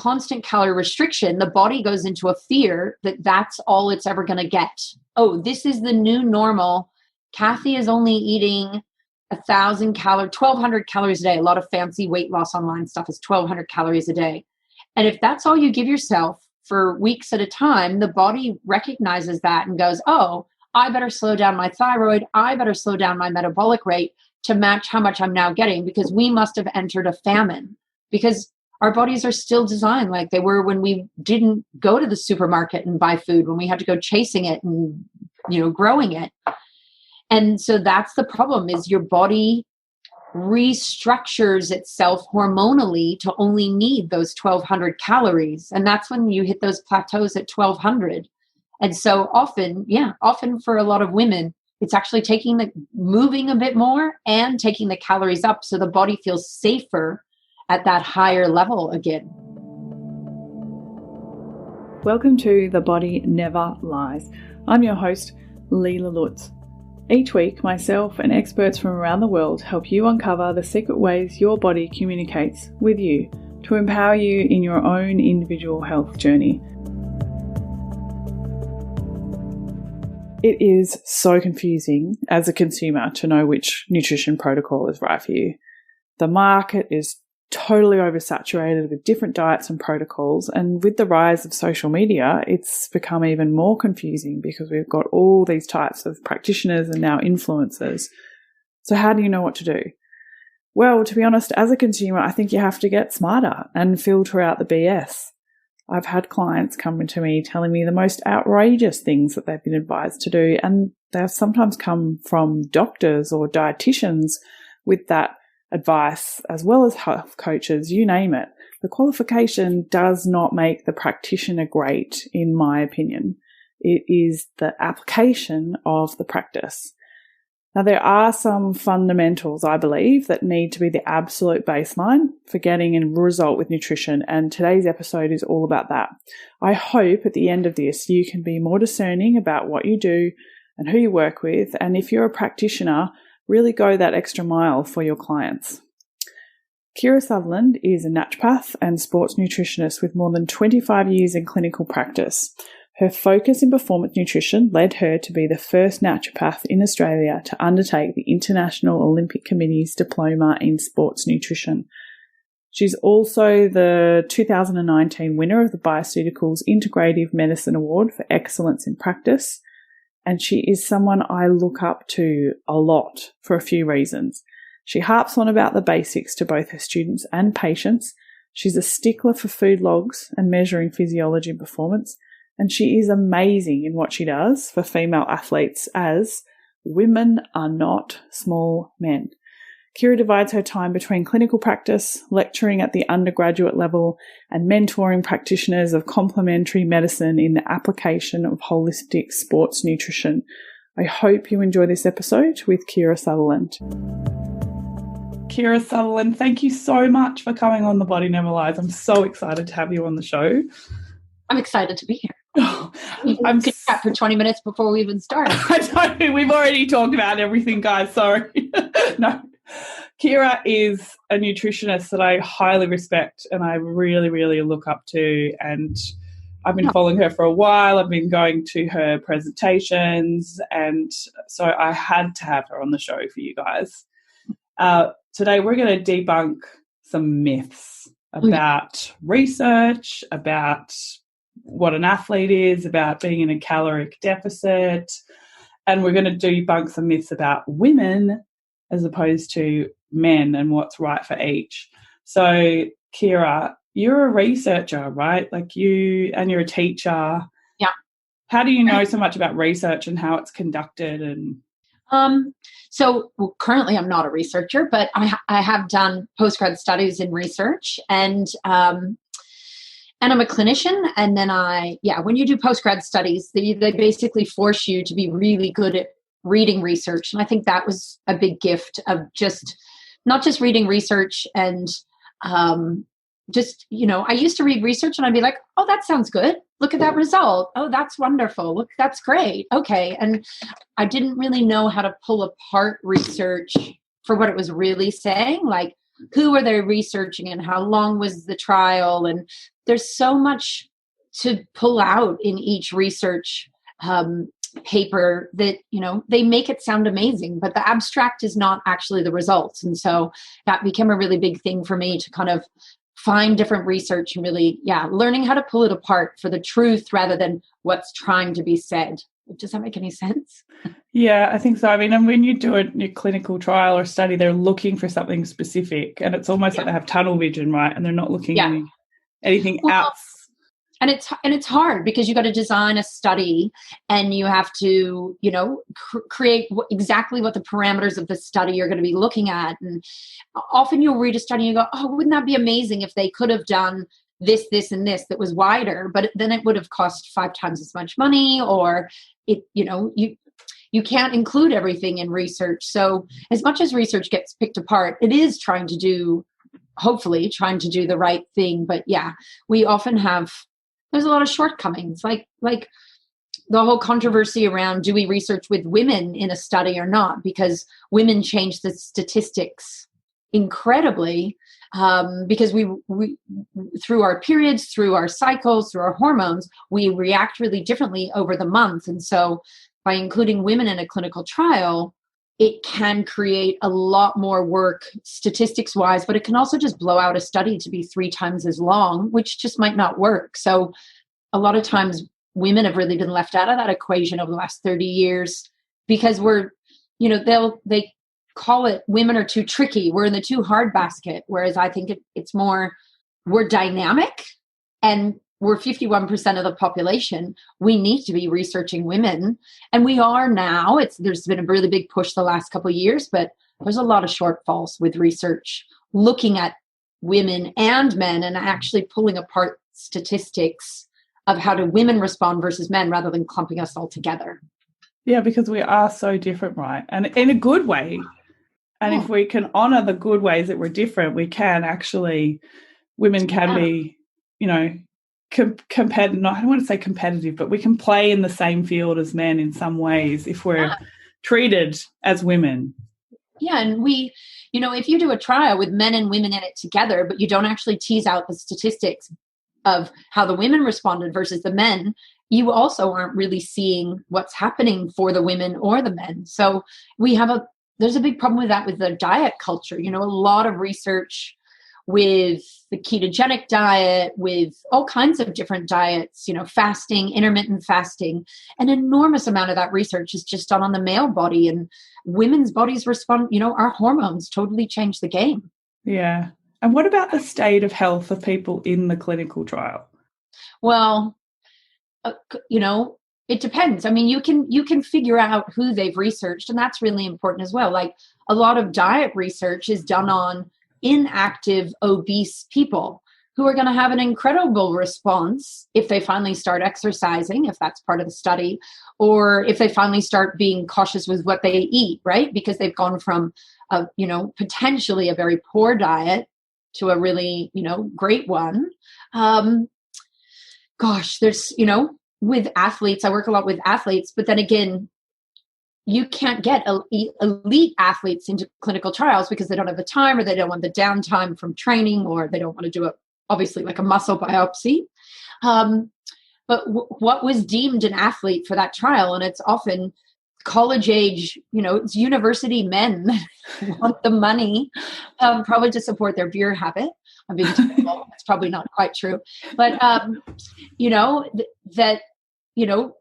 constant calorie restriction, the body goes into a fear that that's all it's ever going to get. Oh, this is the new normal. Kathy is only eating 1,200 calories a day. A lot of fancy weight loss online stuff is 1,200 calories a day. And if that's all you give yourself for weeks at a time, the body recognizes that and goes, oh, I better slow down my thyroid. I better slow down my metabolic rate to match how much I'm now getting, because we must have entered a famine, because our bodies are still designed like they were when we didn't go to the supermarket and buy food, when we had to go chasing it and, growing it. And so that's the problem, is your body restructures itself hormonally to only need those 1,200 calories. And that's when you hit those plateaus at 1,200. And so often for a lot of women, it's actually moving a bit more and taking the calories up so the body feels safer at that higher level again. Welcome to The Body Never Lies. I'm your host, Leela Lutz. Each week, myself and experts from around the world help you uncover the secret ways your body communicates with you to empower you in your own individual health journey. It is so confusing as a consumer to know which nutrition protocol is right for you. The market is totally oversaturated with different diets and protocols, and with the rise of social media, it's become even more confusing because we've got all these types of practitioners and now influencers. So how do you know what to do? Well, to be honest, as a consumer, I think you have to get smarter and filter out the BS. I've had clients come to me telling me the most outrageous things that they've been advised to do, and they've sometimes come from doctors or dietitians with that advice, as well as health coaches, you name it. The qualification does not make the practitioner great, in my opinion. It is the application of the practice. Now, there are some fundamentals, I believe, that need to be the absolute baseline for getting a result with nutrition, and today's episode is all about that. I hope at the end of this you can be more discerning about what you do and who you work with, and if you're a practitioner, really go that extra mile for your clients. Kira Sutherland is a naturopath and sports nutritionist with more than 25 years in clinical practice. Her focus in performance nutrition led her to be the first naturopath in Australia to undertake the International Olympic Committee's diploma in sports nutrition. She's also the 2019 winner of the BioCeuticals Integrative Medicine Award for excellence in practice. And she is someone I look up to a lot for a few reasons. She harps on about the basics to both her students and patients. She's a stickler for food logs and measuring physiology and performance. And she is amazing in what she does for female athletes, as women are not small men. Kira divides her time between clinical practice, lecturing at the undergraduate level, and mentoring practitioners of complementary medicine in the application of holistic sports nutrition. I hope you enjoy this episode with Kira Sutherland. Kira Sutherland, thank you so much for coming on The Body Never Lies. I'm so excited to have you on the show. I'm excited to be here. I'm going to chat for 20 minutes before we even start. I know, we've already talked about everything, guys. Sorry. No. Kira is a nutritionist that I highly respect and I really, really look up to, and I've been following her for a while. I've been going to her presentations, and so I had to have her on the show for you guys. Today we're going to debunk some myths about research, about what an athlete is, about being in a caloric deficit, and we're going to debunk some myths about women as opposed to men and what's right for each. So, Kira, you're a researcher, right? You're a teacher. Yeah. How do you know so much about research and how it's conducted? And currently I'm not a researcher, but I have done postgrad studies in research, and I'm a clinician. And then when you do postgrad studies, they basically force you to be really good at reading research. And I think that was a big gift of not just reading research and I used to read research and I'd be like, oh, that sounds good. Look at that result. Oh, that's wonderful. Look, that's great. Okay. And I didn't really know how to pull apart research for what it was really saying. Like, who are they researching and how long was the trial? And there's so much to pull out in each research paper that, they make it sound amazing, but the abstract is not actually the results. And so that became a really big thing for me to kind of find different research and really, learning how to pull it apart for the truth rather than what's trying to be said. Does that make any sense? Yeah, I think so. I mean, and when you do a clinical trial or study, they're looking for something specific, and it's almost like they have tunnel vision, right? And they're not looking at anything else. And it's hard because you got to design a study, and you have to, create exactly what the parameters of the study are going to be looking at. And often you'll read a study and you go, oh, wouldn't that be amazing if they could have done this, this, and this that was wider, but then it would have cost 5 times as much money, or you can't include everything in research. So as much as research gets picked apart, it is hopefully trying to do the right thing. But we often there's a lot of shortcomings, like the whole controversy around, do we research with women in a study or not? Because women change the statistics incredibly, because we through our periods, through our cycles, through our hormones, we react really differently over the month. And so by including women in a clinical trial, it can create a lot more work statistics wise, but it can also just blow out a study to be 3 times as long, which just might not work. So a lot of times women have really been left out of that equation over the last 30 years because they call it women are too tricky. We're in the too hard basket. Whereas I think it's more, we're dynamic and we're 51% of the population. We need to be researching women. And we are now. There's been a really big push the last couple of years, but there's a lot of shortfalls with research looking at women and men and actually pulling apart statistics of how do women respond versus men rather than clumping us all together. Yeah, because we are so different, right? And in a good way. And if we can honor the good ways that we're different, we can actually, women can be, competitive. No, I don't want to say competitive, but we can play in the same field as men in some ways if we're treated as women. Yeah, and we, if you do a trial with men and women in it together, but you don't actually tease out the statistics of how the women responded versus the men, you also aren't really seeing what's happening for the women or the men. So there's a big problem with that with the diet culture. A lot of research with the ketogenic diet, with all kinds of different diets, fasting, intermittent fasting. An enormous amount of that research is just done on the male body, and women's bodies respond, our hormones totally change the game. Yeah. And what about the state of health of people in the clinical trial? Well, it depends. I mean, you can figure out who they've researched, and that's really important as well. Like a lot of diet research is done on inactive, obese people who are going to have an incredible response if they finally start exercising, if that's part of the study, or if they finally start being cautious with what they eat, right? Because they've gone from potentially a very poor diet to a really, great one. There's, with athletes, I work a lot with athletes, but then again, you can't get elite athletes into clinical trials because they don't have the time, or they don't want the downtime from training, or they don't want to do obviously like a muscle biopsy. But what was deemed an athlete for that trial, and it's often college age, it's university men that want the money, probably to support their beer habit. I'm being typical. It's probably not quite true, but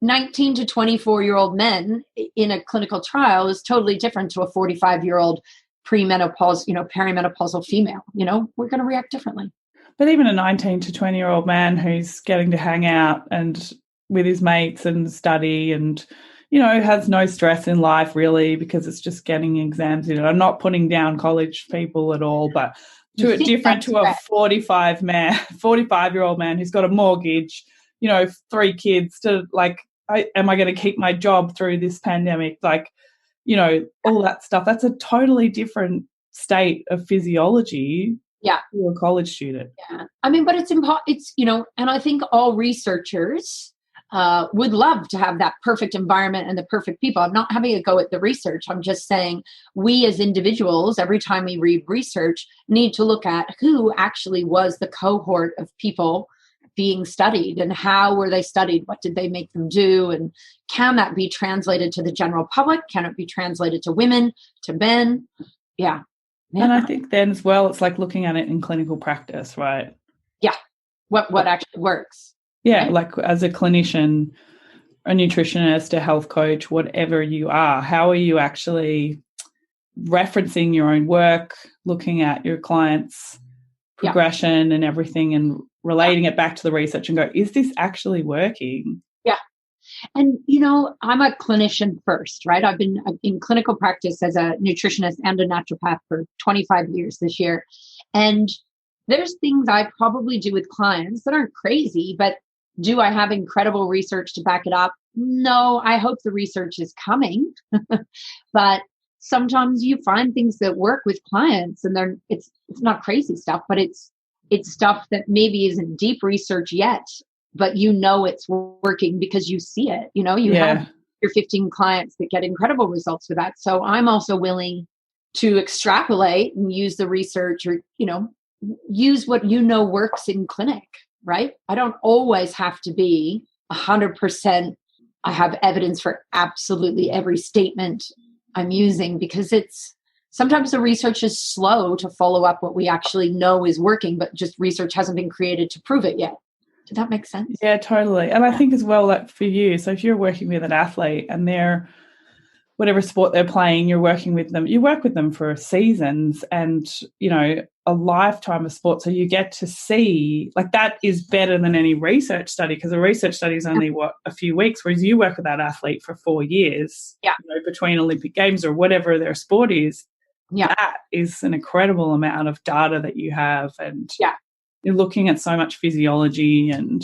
19 to 24-year-old men in a clinical trial is totally different to a 45-year-old perimenopausal female. We're going to react differently. But even a 19 to 20-year-old man who's getting to hang out and with his mates and study and, has no stress in life really because it's just getting exams. I'm not putting down college people at all, but to a 45-year-old man who's got a mortgage, 3 kids to am I going to keep my job through this pandemic? All that stuff. That's a totally different state of physiology. Yeah. To a college student. Yeah. I mean, but it's and I think all researchers would love to have that perfect environment and the perfect people. I'm not having a go at the research. I'm just saying we as individuals, every time we read research, need to look at who actually was the cohort of people being studied, and how were they studied? What did they make them do? And can that be translated to the general public? Can it be translated to women, to men? Yeah. And I think then as well, it's like looking at it in clinical practice, right? Yeah. What actually works. Yeah. Right? Like as a clinician, a nutritionist, a health coach, whatever you are, how are you actually referencing your own work, looking at your clients' progression and everything, and relating it back to the research and go, is this actually working? Yeah. And, I'm a clinician first, right? I've been in clinical practice as a nutritionist and a naturopath for 25 years this year. And there's things I probably do with clients that aren't crazy, but do I have incredible research to back it up? No, I hope the research is coming. But sometimes you find things that work with clients, and it's not crazy stuff, but it's stuff that maybe isn't deep research yet, but it's working because you see it. You have your 15 clients that get incredible results with that. So I'm also willing to extrapolate and use the research, or use what works in clinic, right? I don't always have to be 100%. I have evidence for absolutely every statement I'm using, because sometimes the research is slow to follow up what we actually know is working, but just research hasn't been created to prove it yet. Did that make sense? Yeah, totally. And I think as well, like for you, so if you're working with an athlete and they're, whatever sport they're playing, you work with them for seasons and, a lifetime of sport. So you get to see, like, that is better than any research study, because a research study is only a few weeks, whereas you work with that athlete for 4 years, between Olympic Games or whatever their sport is. Yeah. That is an incredible amount of data that you have, and you're looking at so much physiology and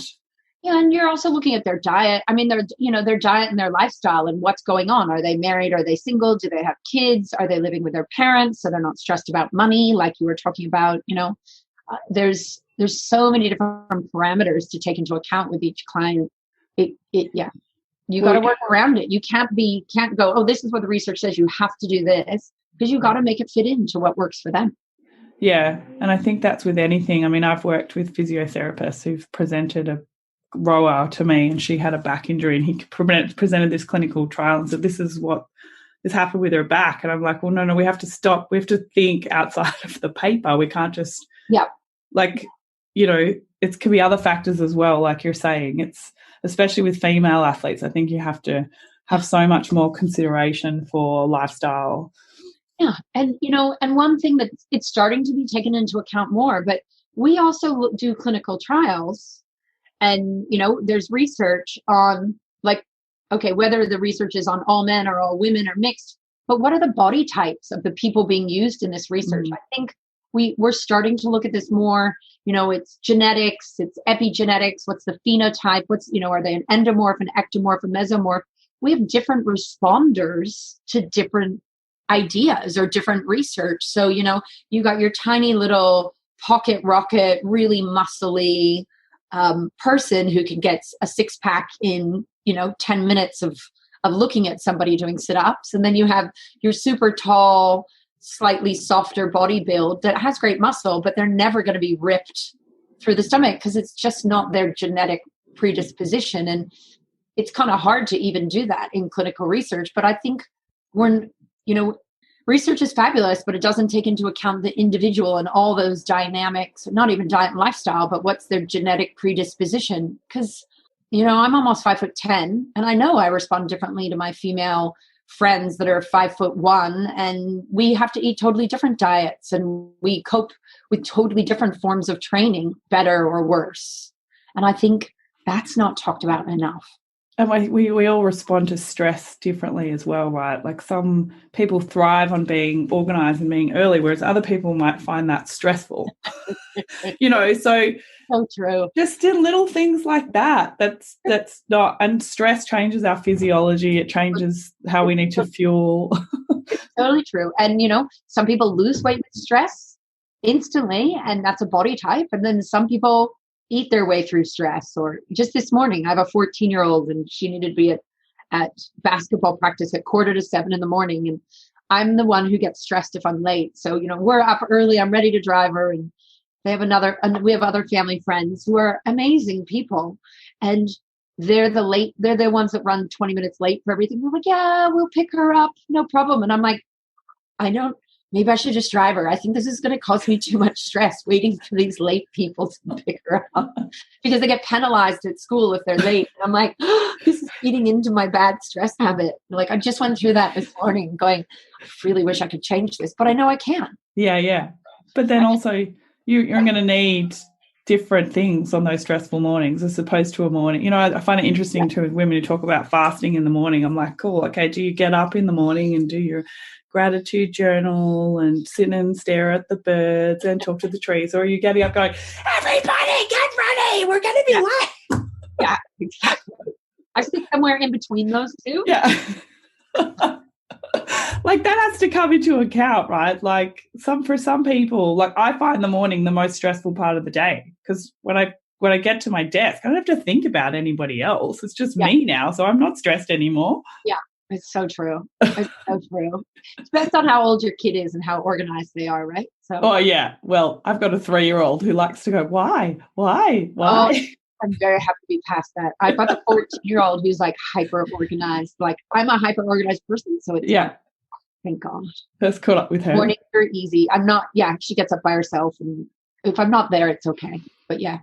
and you're also looking at their diet. I mean, their diet and their lifestyle and what's going on. Are they married? Are they single? Do they have kids? Are they living with their parents so they're not stressed about money, like you were talking about? There's so many different parameters to take into account with each client. You got to work around it. You can't go, oh, this is what the research says. You have to do this, because you got to make it fit into what works for them. Yeah, and I think that's with anything. I mean, I've worked with physiotherapists who've presented a rower to me, and she had a back injury, and he presented this clinical trial and said, this is what has happened with her back. And I'm like, well, no, we have to stop. We have to think outside of the paper. We can't just, it can be other factors as well, like you're saying. It's, especially with female athletes, I think you have to have so much more consideration for lifestyle. Yeah. And, and one thing that it's starting to be taken into account more, but we also do clinical trials. And, there's research on, like, okay, whether the research is on all men or all women or mixed, but what are the body types of the people being used in this research? I think we're starting to look at this more, it's genetics, it's epigenetics, what's the phenotype, are they an endomorph, an ectomorph, a mesomorph? We have different responders to different ideas or different research. So, you got your tiny little pocket rocket, really muscly person who can get a 6-pack in 10 minutes of looking at somebody doing sit-ups, and then you have your super tall, slightly softer body build that has great muscle, but they're never going to be ripped through the stomach because it's just not their genetic predisposition. And it's kind of hard to even do that in clinical research. But I think research is fabulous, but it doesn't take into account the individual and all those dynamics, not even diet and lifestyle, but what's their genetic predisposition. Because, I'm almost 5'10", and I know I respond differently to my female friends that are 5'1", and we have to eat totally different diets, and we cope with totally different forms of training, better or worse. And I think that's not talked about enough. And we all respond to stress differently as well, right? Like some people thrive on being organised and being early, whereas other people might find that stressful. So true. Just in little things like that. That's not, and stress changes our physiology. It changes how we need to fuel. It's totally true. And some people lose weight with stress instantly, and that's a body type. And then some people eat their way through stress. Or just this morning, I have a 14-year-old, and she needed to be at basketball practice at 6:45 in the morning. And I'm the one who gets stressed if I'm late. So, we're up early. I'm ready to drive her. And they have and we have other family friends who are amazing people. And they're the ones that run 20 minutes late for everything. They're like, yeah, we'll pick her up. No problem. And I'm like, maybe I should just drive her. I think this is going to cause me too much stress waiting for these late people to pick her up because they get penalized at school if they're late. And I'm like, this is feeding into my bad stress habit. Like, I just went through that this morning going, I really wish I could change this, but I know I can. Yeah. But then also you're going to need different things on those stressful mornings as opposed to a morning. You know, I find it interesting to women who talk about fasting in the morning. I'm like, cool, okay, do you get up in the morning and do your gratitude journal and sit and stare at the birds and talk to the trees, or are you getting up going, everybody get ready, we're going to be late? Yeah, exactly. I sit somewhere in between those two. Yeah. Like that has to come into account, right? Like for some people, like I find the morning the most stressful part of the day because when I get to my desk, I don't have to think about anybody else. It's just me now, so I'm not stressed anymore. Yeah, it's so true. It's so true. It depends on how old your kid is and how organized they are, right? So. Oh yeah. Well, I've got a 3-year-old who likes to go, why? Oh, I'm very happy to be past that. I've got a 14-year-old who's like hyper organized. Like I'm a hyper organized person, so it's like, thank God. That's caught up with her. Mornings are easy. I'm not. Yeah, she gets up by herself, and if I'm not there, it's okay. But yeah.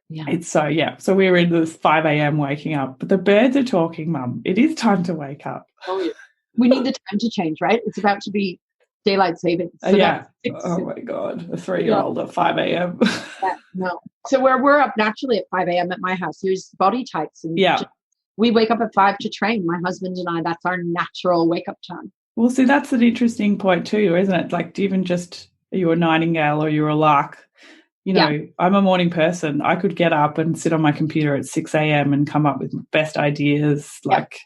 It's so So we're in this 5 a.m. waking up, but the birds are talking, Mum. It is time to wake up. Oh yeah. We need the time to change, right? It's about to be daylight savings. So oh my God, a 3-year-old at 5 a.m. No. So we're up naturally at 5 a.m. at my house. Here's body types, and we wake up at 5 to train. My husband and I. That's our natural wake up time. Well, see, that's an interesting point too, isn't it? Like, even just are you a nightingale or you're a lark? You know, I'm a morning person. I could get up and sit on my computer at 6 a.m. and come up with best ideas, like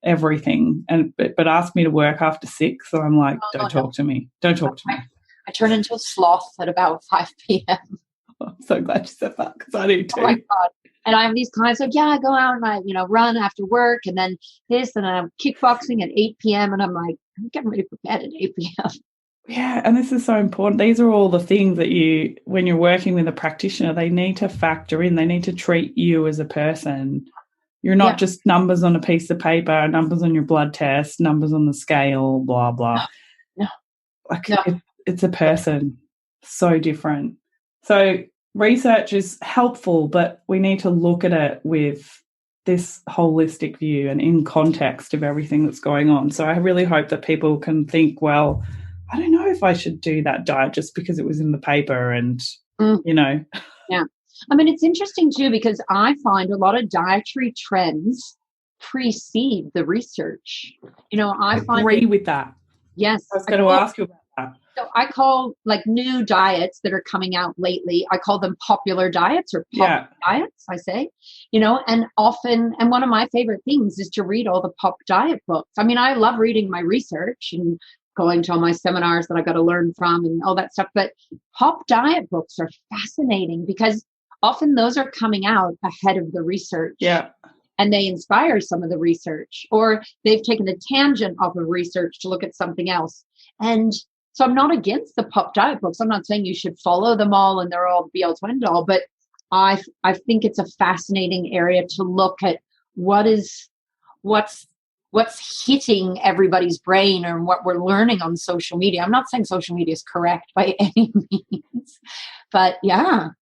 everything. But ask me to work after 6, so I'm like, don't talk to me. Don't talk to me. I turn into a sloth at about 5 p.m. I'm so glad you said that because I do too. Oh my God. And I have these clients like, I go out and I, run after work and then this and I'm kickboxing at 8 p.m. And I'm like, I'm getting ready for bed at 8 p.m. Yeah, and this is so important. These are all the things that when you're working with a practitioner, they need to factor in. They need to treat you as a person. You're not just numbers on a piece of paper, numbers on your blood test, numbers on the scale, blah, blah. No. It's a person. So different. So research is helpful, but we need to look at it with this holistic view and in context of everything that's going on. So I really hope that people can think, well, I don't know if I should do that diet just because it was in the paper and, Yeah. I mean, it's interesting too, because I find a lot of dietary trends precede the research. I agree with that. Yes. I was going to ask you about that. So I call like new diets that are coming out lately, I call them popular diets or pop diets, I say, and often, and one of my favorite things is to read all the pop diet books. I mean, I love reading my research and going to all my seminars that I got to learn from and all that stuff. But pop diet books are fascinating because often those are coming out ahead of the research. Yeah. And they inspire some of the research, or they've taken a tangent off of research to look at something else. And so I'm not against the pop diet books. I'm not saying you should follow them all and they're all the be all to end all, but I think it's a fascinating area to look at what's hitting everybody's brain or what we're learning on social media. I'm not saying social media is correct by any means, but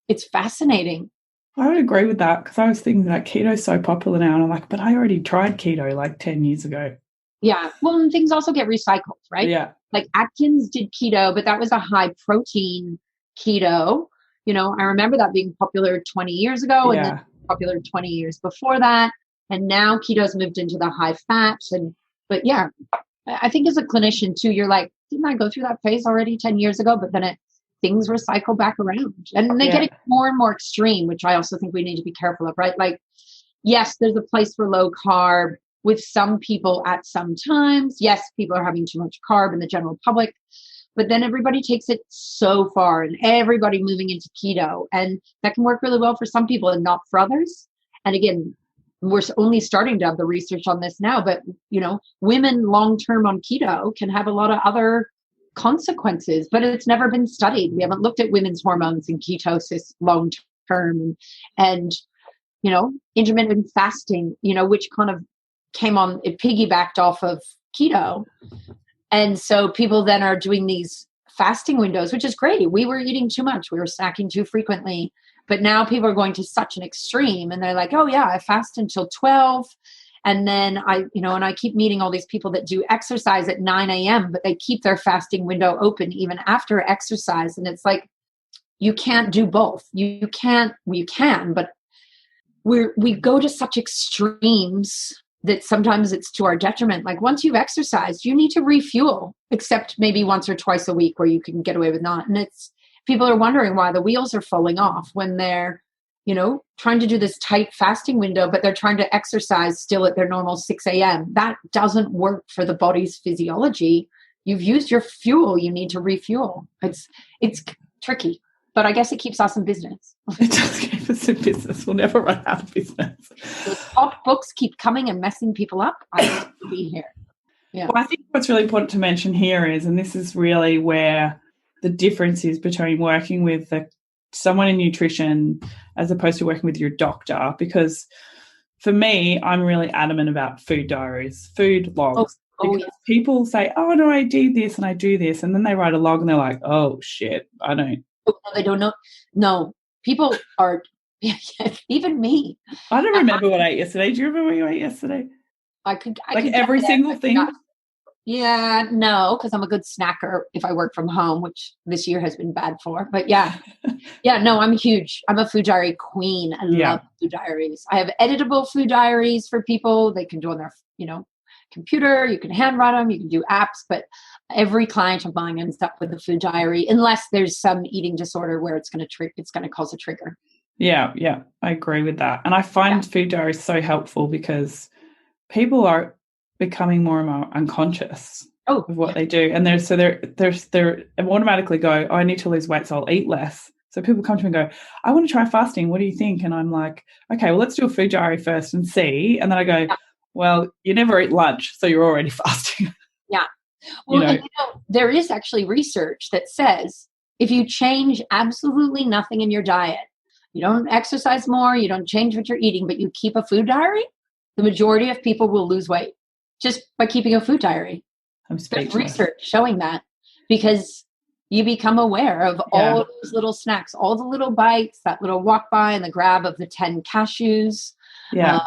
it's fascinating. I would agree with that because I was thinking that keto is so popular now and I'm like, but I already tried keto like 10 years ago. Yeah. Well, and things also get recycled, right? Yeah. Like Atkins did keto, but that was a high protein keto. I remember that being popular 20 years ago and then popular 20 years before that. And now keto's moved into the high fats. But I think as a clinician too, you're like, didn't I go through that phase already 10 years ago? But then things recycle back around and they get more and more extreme, which I also think we need to be careful of, right? Like, yes, there's a place for low carb with some people at some times. Yes, people are having too much carb in the general public, but then everybody takes it so far and everybody moving into keto. And that can work really well for some people and not for others. And again, we're only starting to have the research on this now, but women long-term on keto can have a lot of other consequences, but it's never been studied. We haven't looked at women's hormones and ketosis long term, and intermittent fasting, which kind of it piggybacked off of keto. And so people then are doing these fasting windows, which is great. We were eating too much. We were snacking too frequently. But now people are going to such an extreme, and they're like, oh yeah, I fast until 12. And then I keep meeting all these people that do exercise at 9 a.m., but they keep their fasting window open even after exercise. And it's like, you can't do both. You can, but we go to such extremes that sometimes it's to our detriment. Like once you've exercised, you need to refuel, except maybe once or twice a week where you can get away with not. And people are wondering why the wheels are falling off when they're, trying to do this tight fasting window, but they're trying to exercise still at their normal 6 a.m. That doesn't work for the body's physiology. You've used your fuel. You need to refuel. It's tricky, but I guess it keeps us in business. It does keep us in business. We'll never run out of business. The top books keep coming and messing people up. I have to be here. Yeah. Well, I think what's really important to mention here is, and this is really where the difference is between working with someone in nutrition as opposed to working with your doctor, because for me, I'm really adamant about food diaries, food logs. Because people say, oh, no, I did this and I do this. And then they write a log and they're like, oh, shit, I don't. Oh, no, they don't know. No, people are, even me. I don't remember what I ate yesterday. Do you remember what you ate yesterday? I could every single thing? Yeah, no, because I'm a good snacker if I work from home, which this year has been bad for. But yeah, no, I'm huge. I'm a food diary queen. I love food diaries. I have editable food diaries for people. They can do on their, computer. You can handwrite them. You can do apps. But every client of mine ends up with a food diary, unless there's some eating disorder where it's going to cause a trigger. Yeah, I agree with that. And I find food diaries so helpful because people are becoming more and more unconscious of what they do, and they're automatically go, oh, I need to lose weight, so I'll eat less. So people come to me and go, I want to try fasting. What do you think? And I'm like, okay, well, let's do a food diary first and see. And then I go, well, you never eat lunch, so you're already fasting. Yeah. Well, there is actually research that says if you change absolutely nothing in your diet, you don't exercise more, you don't change what you're eating, but you keep a food diary, the majority of people will lose weight just by keeping a food diary. There's research showing that, because you become aware of all of those little snacks, all the little bites, that little walk by and the grab of the 10 cashews. Yeah.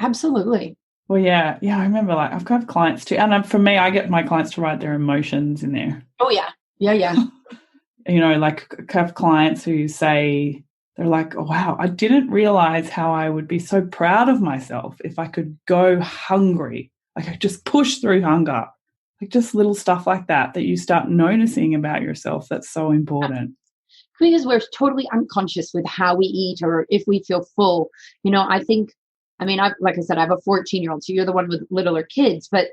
Absolutely. Well, yeah. I remember, I've got clients too. And for me, I get my clients to write their emotions in there. Oh, yeah. Yeah. I have clients who say, they're like, oh, wow, I didn't realize how I would be so proud of myself if I could go hungry. I just push through hunger. Just little stuff like that you start noticing about yourself. That's so important. Because we're totally unconscious with how we eat or if we feel full. Like I said, I have a 14-year-old, so you're the one with littler kids, but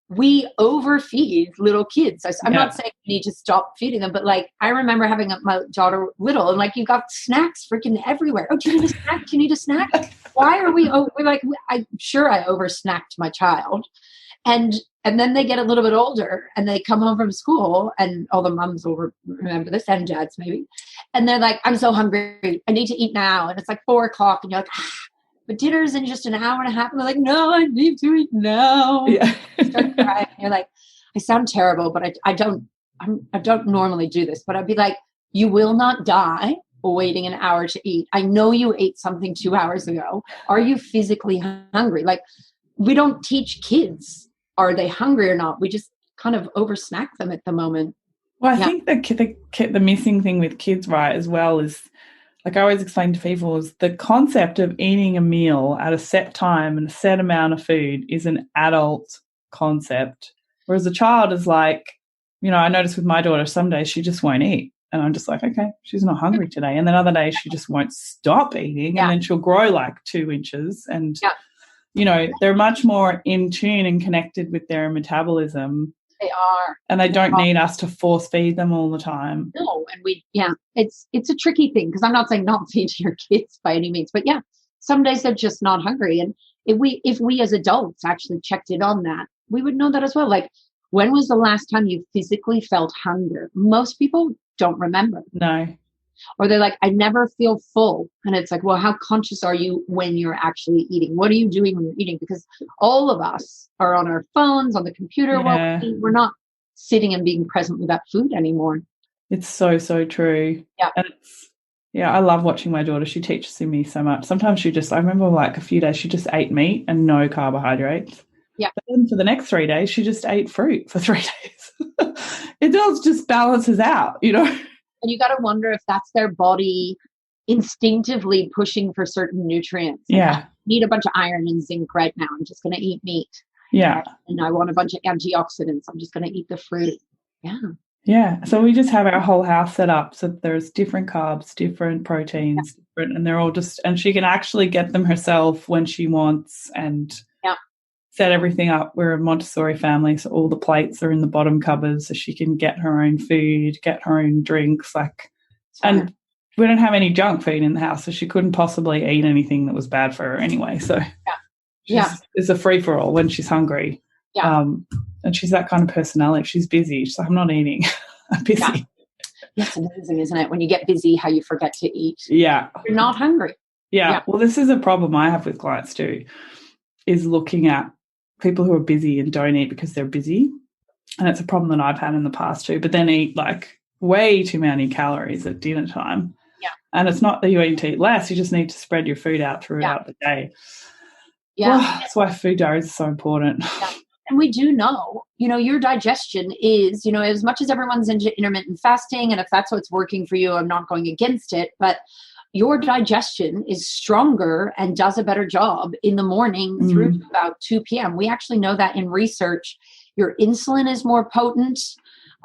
we overfeed little kids. I'm not saying you need to stop feeding them, but I remember having my daughter little and you got snacks freaking everywhere. Oh, do you need a snack? Do you need a snack? Why are I'm sure I oversnacked my child. And then they get a little bit older and they come home from school, and all the moms will remember this, and dads maybe. And they're like, I'm so hungry. I need to eat now. And it's 4:00 and you're like, but dinner's in just an hour and a half. And they're like, no, I need to eat now. Yeah. Start crying. You're like, I sound terrible, but I don't normally do this. But I'd be like, you will not die waiting an hour to eat. I know you ate something 2 hours ago. Are you physically hungry? We don't teach kids, are they hungry or not? We just kind of over snack them at the moment. Well, I think the missing thing with kids, right, as well, is, I always explain to people, is the concept of eating a meal at a set time and a set amount of food is an adult concept. Whereas a child is I notice with my daughter, some days she just won't eat. And I'm just like, okay, she's not hungry today. And then other days she just won't stop eating. And then she'll grow 2 inches. And, they're much more in tune and connected with their metabolism. They are. And they don't need us to force feed them all the time. No, and it's a tricky thing, because I'm not saying not feed your kids by any means, but some days they're just not hungry. And if we as adults actually checked in on that, we would know that as well. When was the last time you physically felt hunger? Most people don't remember. No. Or they're like, I never feel full. And it's like, well, how conscious are you when you're actually eating? What are you doing when you're eating? Because all of us are on our phones, on the computer while we eat. We're not sitting and being present with that food anymore. It's so, so true. Yeah. And I love watching my daughter. She teaches me so much. Sometimes I remember like a few days she just ate meat and no carbohydrates. Yeah. But then for the next 3 days, she just ate fruit for 3 days. It does just balances out, you know. And you got to wonder if that's their body instinctively pushing for certain nutrients. Like, Yeah. I need a bunch of iron and zinc right now. I'm just going to eat meat. Yeah. And I want a bunch of antioxidants. I'm just going to eat the fruit. Yeah. Yeah. So we just have our whole house set up so there's different carbs, different proteins, different, and they're all just, and she can actually get them herself when she wants and set everything up. We're a Montessori family, so all the plates are in the bottom cupboards so she can get her own food, get her own drinks, and we don't have any junk food in the house, so she couldn't possibly eat anything that was bad for her anyway. So it's a free-for-all when she's hungry. Yeah. And she's that kind of personality. She's busy. She's like, I'm not eating. I'm busy. Yeah. It's amazing, isn't it? When you get busy, how you forget to eat. Yeah. You're not hungry. Yeah. Well, this is a problem I have with clients too, is looking at people who are busy and don't eat because they're busy. And it's a problem that I've had in the past too, but then eat like way too many calories at dinner time. Yeah. And it's not that you need to eat less, you just need to spread your food out throughout the day. Yeah. Well, that's why food diaries are so important. Yeah. And we do know, your digestion is, as much as everyone's into intermittent fasting, and if that's what's working for you, I'm not going against it, but your digestion is stronger and does a better job in the morning through about 2 p.m. We actually know that in research. Your insulin is more potent.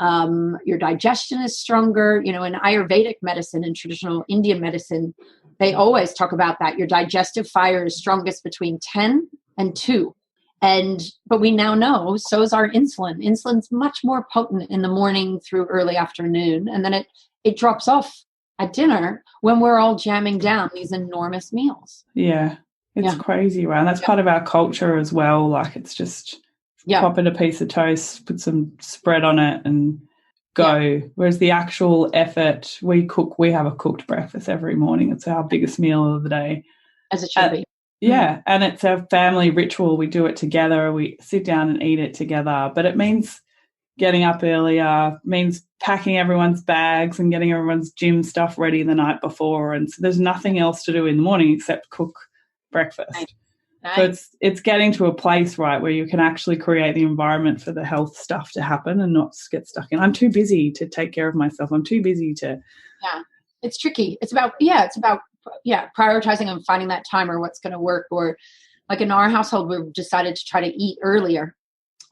Your digestion is stronger. In Ayurvedic medicine and traditional Indian medicine, they always talk about that. Your digestive fire is strongest between 10 and 2. But we now know, so is our insulin. Insulin's much more potent in the morning through early afternoon. And then it drops off at dinner when we're all jamming down these enormous meals. Yeah. It's crazy, right? And that's part of our culture as well. Like it's just pop in a piece of toast, put some spread on it and go. Yeah. Whereas the actual effort, we have a cooked breakfast every morning. It's our biggest meal of the day. As it should be. Yeah. And it's a family ritual. We do it together. We sit down and eat it together. But it means getting up earlier, means packing everyone's bags and getting everyone's gym stuff ready the night before. And so there's nothing else to do in the morning except cook breakfast. Nice. So it's getting to a place, right, where you can actually create the environment for the health stuff to happen and not get stuck in. I'm too busy to take care of myself. I'm too busy to. Yeah. It's tricky. It's about prioritizing and finding that time or what's going to work. Or like in our household, we've decided to try to eat earlier.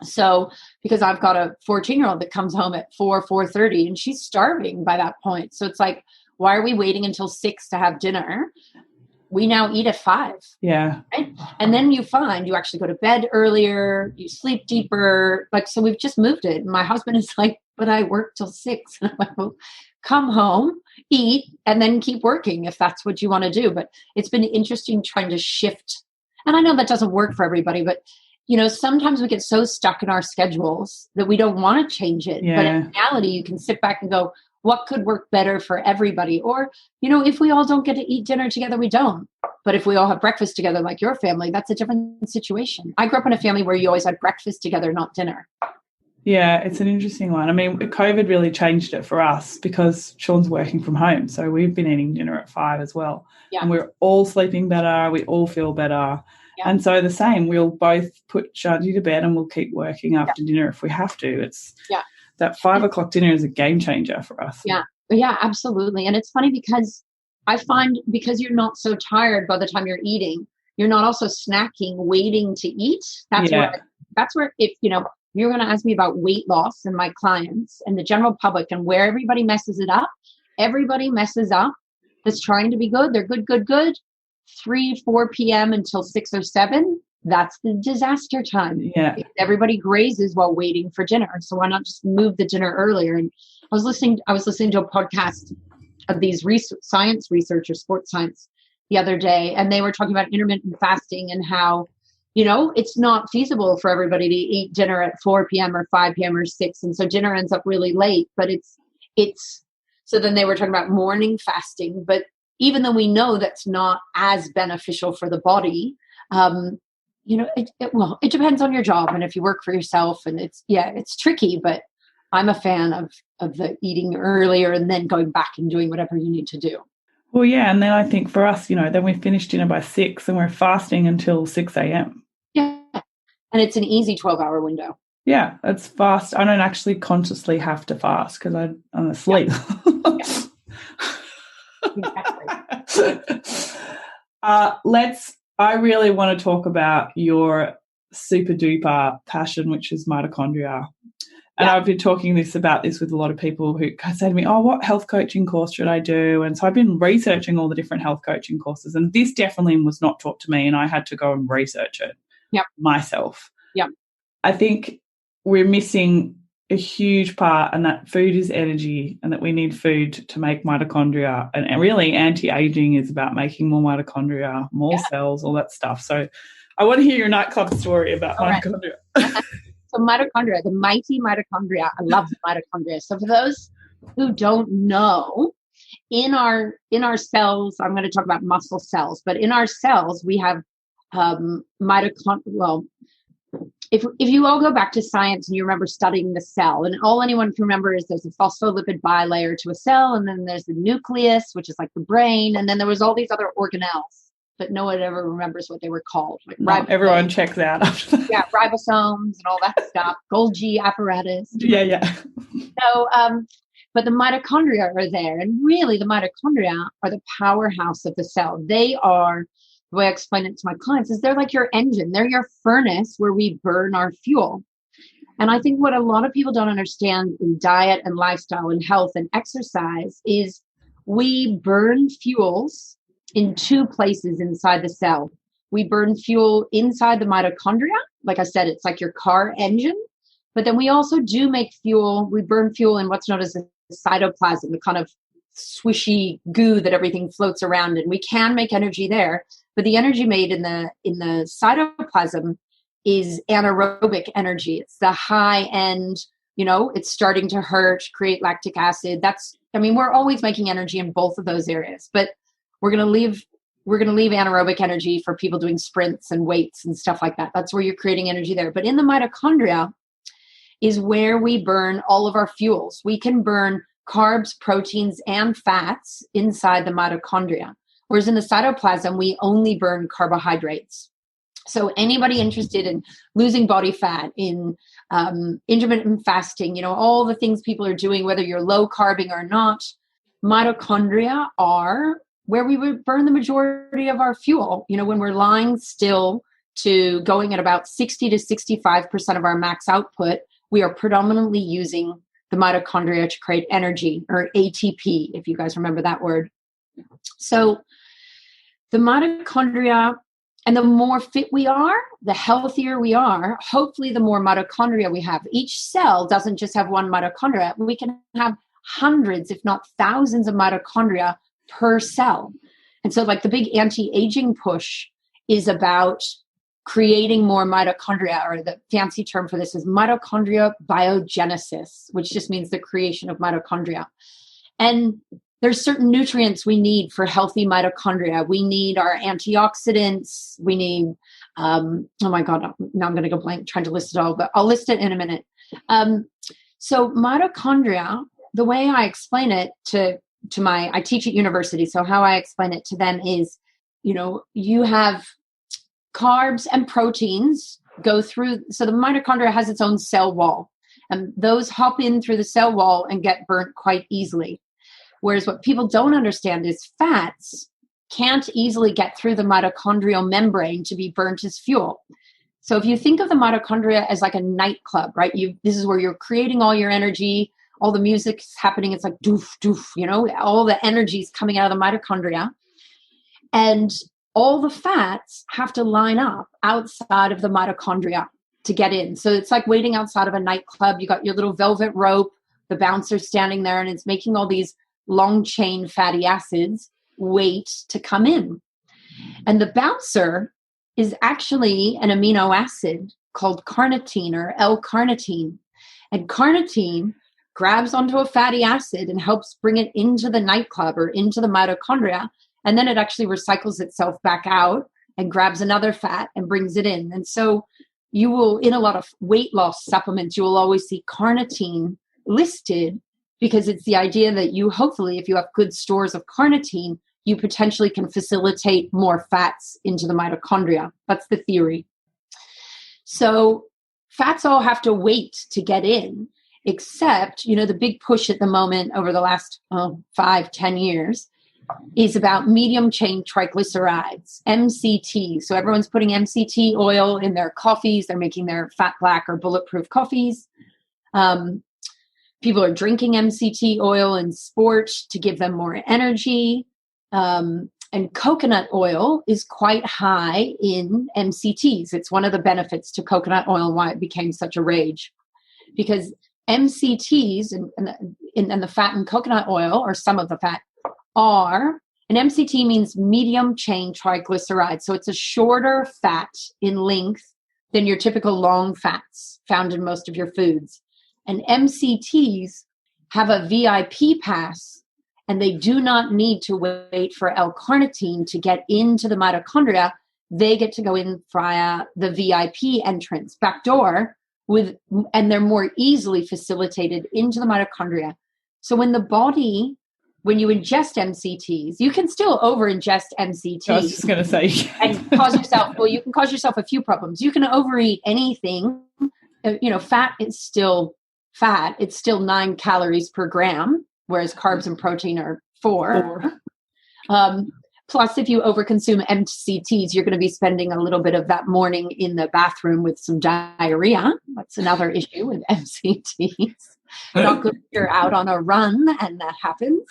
So because I've got a 14-year-old that comes home at 4:30 and she's starving by that point. So it's like, why are we waiting until 6 to have dinner? We now eat at 5. Yeah. Right? And then you find you actually go to bed earlier, you sleep deeper. So we've just moved it. And my husband is like, but I work till 6. And I'm like, well, come home, eat, and then keep working if that's what you want to do. But it's been interesting trying to shift. And I know that doesn't work for everybody, but sometimes we get so stuck in our schedules that we don't want to change it. Yeah. But in reality, you can sit back and go, what could work better for everybody? Or, if we all don't get to eat dinner together, we don't. But if we all have breakfast together, like your family, that's a different situation. I grew up in a family where you always had breakfast together, not dinner. Yeah, it's an interesting one. I mean, COVID really changed it for us because Sean's working from home. So we've been eating dinner at 5 as well. Yeah. And we're all sleeping better. We all feel better. Yeah. And so the same, we'll both put Shanti to bed and we'll keep working after dinner if we have to. It's that 5 o'clock dinner is a game changer for us. Yeah. Yeah, absolutely. And it's funny because I find because you're not so tired by the time you're eating, you're not also snacking, waiting to eat. That's where if, you're going to ask me about weight loss and my clients and the general public and where everybody messes it up. Everybody messes up that's trying to be good. They're good. 3-4 p.m. until 6 or 7. That's the disaster time. Yeah. Everybody grazes while waiting for dinner. So why not just move the dinner earlier? And I was listening to a podcast of these science researchers, sports science, the other day, and they were talking about intermittent fasting and how, it's not feasible for everybody to eat dinner at 4 p.m. or 5 p.m. or 6. And so dinner ends up really late, but so then they were talking about morning fasting, but even though we know that's not as beneficial for the body, it depends on your job. And if you work for yourself, and it's tricky, but I'm a fan of the eating earlier and then going back and doing whatever you need to do. Well, yeah. And then I think for us, then we finish dinner by 6 and we're fasting until 6 a.m. Yeah. And it's an easy 12-hour window. Yeah, it's fast. I don't actually consciously have to fast because I'm asleep. Yeah. Exactly. I really want to talk about your super duper passion, which is mitochondria. And I've been talking about this with a lot of people who say to me, oh, what health coaching course should I do? And so I've been researching all the different health coaching courses, and this definitely was not taught to me, and I had to go and research it myself. Yeah. I think we're missing a huge part, and that food is energy, and that we need food to make mitochondria. And really anti-aging is about making more mitochondria, more cells, all that stuff. So I want to hear your nightclub story about mitochondria. Right. So mitochondria, the mighty mitochondria. I love the mitochondria. So for those who don't know, in our cells, I'm going to talk about muscle cells, but in our cells we have mitochondria. Well, if you all go back to science and you remember studying the cell, and all anyone can remember is there's a phospholipid bilayer to a cell, and then there's the nucleus, which is like the brain, and then there was all these other organelles, but no one ever remembers what they were called. Like everyone checks out. Yeah, ribosomes and all that stuff, Golgi apparatus. Yeah. So, but the mitochondria are there, and really the mitochondria are the powerhouse of the cell. They are, the way I explain it to my clients is they're like your engine. They're your furnace where we burn our fuel. And I think what a lot of people don't understand in diet and lifestyle and health and exercise is we burn fuels in two places inside the cell. We burn fuel inside the mitochondria. Like I said, it's like your car engine. But then we also do make fuel. We burn fuel in what's known as the cytoplasm, the kind of swishy goo that everything floats around in. We can make energy there, but the energy made in the cytoplasm is anaerobic energy. It's the high end, it's starting to hurt, create lactic acid. We're always making energy in both of those areas, but we're going to leave anaerobic energy for people doing sprints and weights and stuff like that. That's where you're creating energy there. But in the mitochondria is where we burn all of our fuels. We can burn carbs, proteins, and fats inside the mitochondria. Whereas in the cytoplasm, we only burn carbohydrates. So anybody interested in losing body fat, in intermittent fasting, all the things people are doing, whether you're low carbing or not, mitochondria are where we would burn the majority of our fuel. When we're lying still to going at about 60 to 65% of our max output, we are predominantly using the mitochondria to create energy, or ATP, if you guys remember that word. So the mitochondria, and the more fit we are, the healthier we are, hopefully the more mitochondria we have. Each cell doesn't just have one mitochondria. We can have hundreds, if not thousands of mitochondria per cell. And so like the big anti-aging push is about creating more mitochondria, or the fancy term for this is mitochondria biogenesis, which just means the creation of mitochondria. And there's certain nutrients we need for healthy mitochondria. We need our antioxidants. We need, oh my God, now I'm going to go blank trying to list it all, but I'll list it in a minute. So mitochondria, the way I explain it I teach at university. So how I explain it to them is, you have carbs and proteins go through. So the mitochondria has its own cell wall, and those hop in through the cell wall and get burnt quite easily. Whereas what people don't understand is fats can't easily get through the mitochondrial membrane to be burnt as fuel. So if you think of the mitochondria as like a nightclub, right? This is where you're creating all your energy, all the music's happening. It's like doof, doof, all the energy is coming out of the mitochondria. And all the fats have to line up outside of the mitochondria to get in. So it's like waiting outside of a nightclub. You got your little velvet rope, the bouncer's standing there, and it's making all these long chain fatty acids wait to come in. And the bouncer is actually an amino acid called carnitine or L-carnitine. And carnitine grabs onto a fatty acid and helps bring it into the nightclub or into the mitochondria. And then it actually recycles itself back out and grabs another fat and brings it in. And so you will, in a lot of weight loss supplements, you will always see carnitine listed because it's the idea that you, hopefully, if you have good stores of carnitine, you potentially can facilitate more fats into the mitochondria. That's the theory. So fats all have to wait to get in, except, the big push at the moment over the last 5-10 years is about medium chain triglycerides, MCT. So everyone's putting MCT oil in their coffees. They're making their fat black or bulletproof coffees. People are drinking MCT oil in sport to give them more energy. And coconut oil is quite high in MCTs. It's one of the benefits to coconut oil and why it became such a rage. Because MCTs and the fat in coconut oil, or some of the fat, and MCT means medium chain triglycerides. So it's a shorter fat in length than your typical long fats found in most of your foods. And MCTs have a VIP pass, and they do not need to wait for L-carnitine to get into the mitochondria. They get to go in via the VIP entrance, backdoor, and they're more easily facilitated into the mitochondria. So when you ingest MCTs, you can still over-ingest MCTs. I was just going to say. And you can cause yourself a few problems. You can overeat anything. Fat is still fat. It's still 9 calories per gram, whereas carbs and protein are 4. Plus, if you overconsume MCTs, you're going to be spending a little bit of that morning in the bathroom with some diarrhea. That's another issue with MCTs. Not good if you're out on a run and that happens.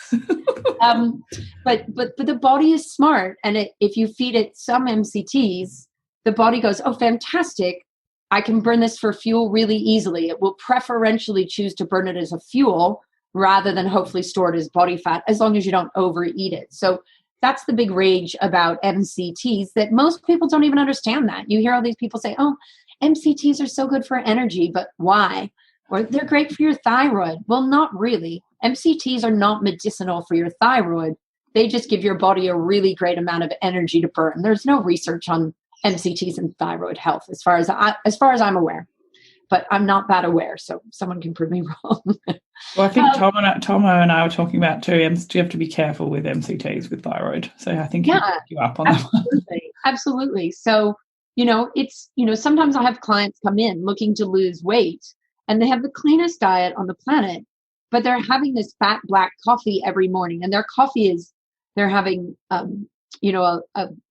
But the body is smart, and if you feed it some MCTs, the body goes, oh, fantastic. I can burn this for fuel really easily. It will preferentially choose to burn it as a fuel rather than hopefully store it as body fat, as long as you don't overeat it. So that's the big rage about MCTs, that most people don't even understand that. You hear all these people say, oh, MCTs are so good for energy, but why? Or they're great for your thyroid. Well, not really. MCTs are not medicinal for your thyroid. They just give your body a really great amount of energy to burn. There's no research on MCTs and thyroid health as far as I'm aware. But I'm not that aware, so someone can prove me wrong. Well, I think Tomo and I were talking about too. You have to be careful with MCTs with thyroid. So I think you up on that one. Absolutely. So, it's, sometimes I have clients come in looking to lose weight, and they have the cleanest diet on the planet, but they're having this fat black coffee every morning, and their coffee is they're having a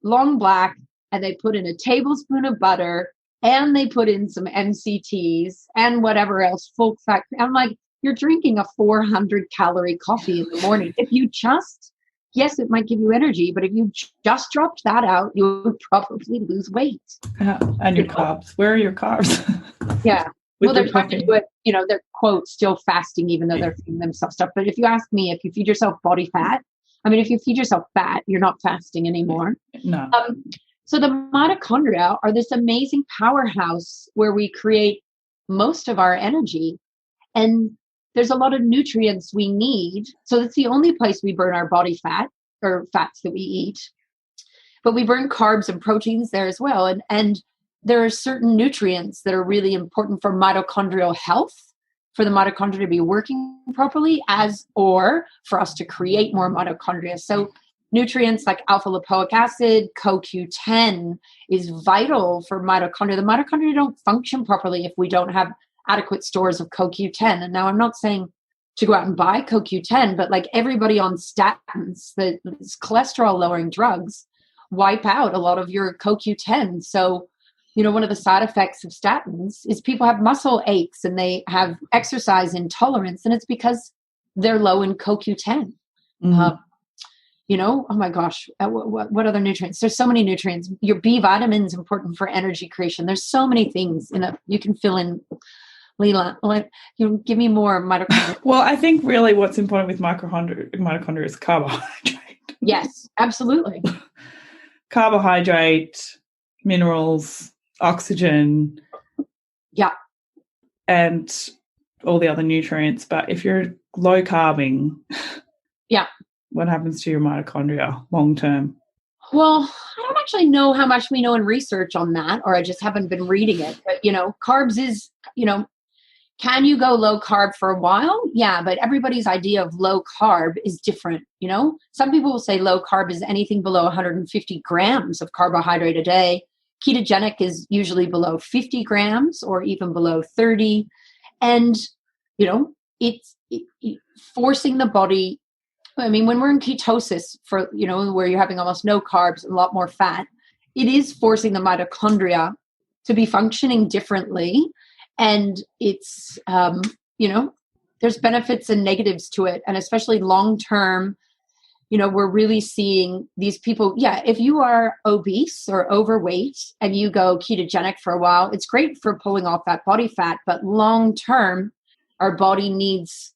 long black, and they put in a tablespoon of butter, and they put in some MCTs and whatever else, full fat. I'm like, you're drinking a 400-calorie coffee in the morning. If you yes, it might give you energy, but if you just dropped that out, you would probably lose weight. And your carbs. Where are your carbs? Yeah. Well, they're trying to do it, they're, quote, still fasting, even though they're feeding themselves stuff. But if you ask me, if you feed yourself body fat, if you feed yourself fat, you're not fasting anymore. No. So the mitochondria are this amazing powerhouse where we create most of our energy. And there's a lot of nutrients we need. So it's the only place we burn our body fat, or fats that we eat. But we burn carbs and proteins there as well. And there are certain nutrients that are really important for mitochondrial health, for the mitochondria to be working properly, or for us to create more mitochondria. So nutrients like alpha lipoic acid, CoQ10 is vital for mitochondria. The mitochondria don't function properly if we don't have adequate stores of CoQ10. And now I'm not saying to go out and buy CoQ10, but like everybody on statins, the cholesterol lowering drugs, wipe out a lot of your CoQ10. So, one of the side effects of statins is people have muscle aches and they have exercise intolerance, and it's because they're low in CoQ10. Oh my gosh, what other nutrients? There's so many nutrients. Your B vitamin is important for energy creation. There's so many things you can fill in. Leela, give me more mitochondria. Well, I think really what's important with mitochondria is carbohydrate. Yes, absolutely. Carbohydrate, minerals, oxygen, Yeah. and all the other nutrients. But if you're low carbing, Yeah. what happens to your mitochondria long term? Well, I don't actually know how much we know in research on that, or I just haven't been reading it. But, carbs is, can you go low carb for a while? Yeah, but everybody's idea of low carb is different. Some people will say low carb is anything below 150 grams of carbohydrate a day. Ketogenic is usually below 50 grams or even below 30. And, it's forcing the body. I mean, when we're in ketosis for, where you're having almost no carbs and a lot more fat, it is forcing the mitochondria to be functioning differently. And it's, there's benefits and negatives to it. And especially long-term, we're really seeing these people. Yeah, if you are obese or overweight and you go ketogenic for a while, it's great for pulling off that body fat. But long-term, our body needs,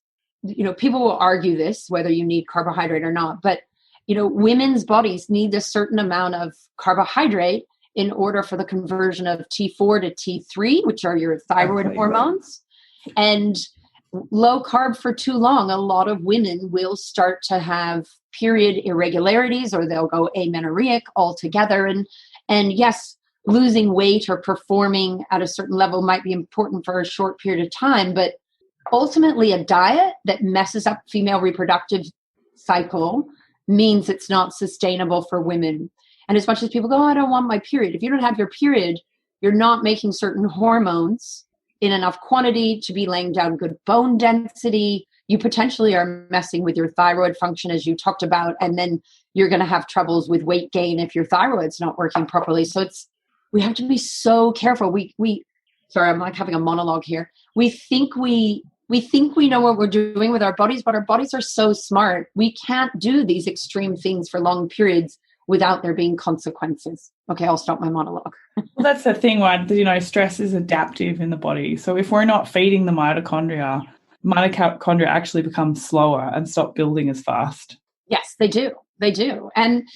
people will argue this, whether you need carbohydrate or not. But, women's bodies need a certain amount of carbohydrate in order for the conversion of T4 to T3, which are your thyroid hormones. And low carb for too long, a lot of women will start to have period irregularities, or they'll go amenorrheic altogether. And yes, losing weight or performing at a certain level might be important for a short period of time, but ultimately a diet that messes up female reproductive cycle means it's not sustainable for women. And as much as people go, oh, I don't want my period. If you don't have your period, you're not making certain hormones in enough quantity to be laying down good bone density. You potentially are messing with your thyroid function, as you talked about, and then you're going to have troubles with weight gain if your thyroid's not working properly. So we have to be so careful. Sorry, I'm like having a monologue here. We think we know what we're doing with our bodies, but our bodies are so smart. We can't do these extreme things for long periods without there being consequences. Okay, I'll stop my monologue. Well, that's the thing, right? Stress is adaptive in the body. So if we're not feeding the mitochondria actually become slower and stop building as fast. Yes, they do. They do. And,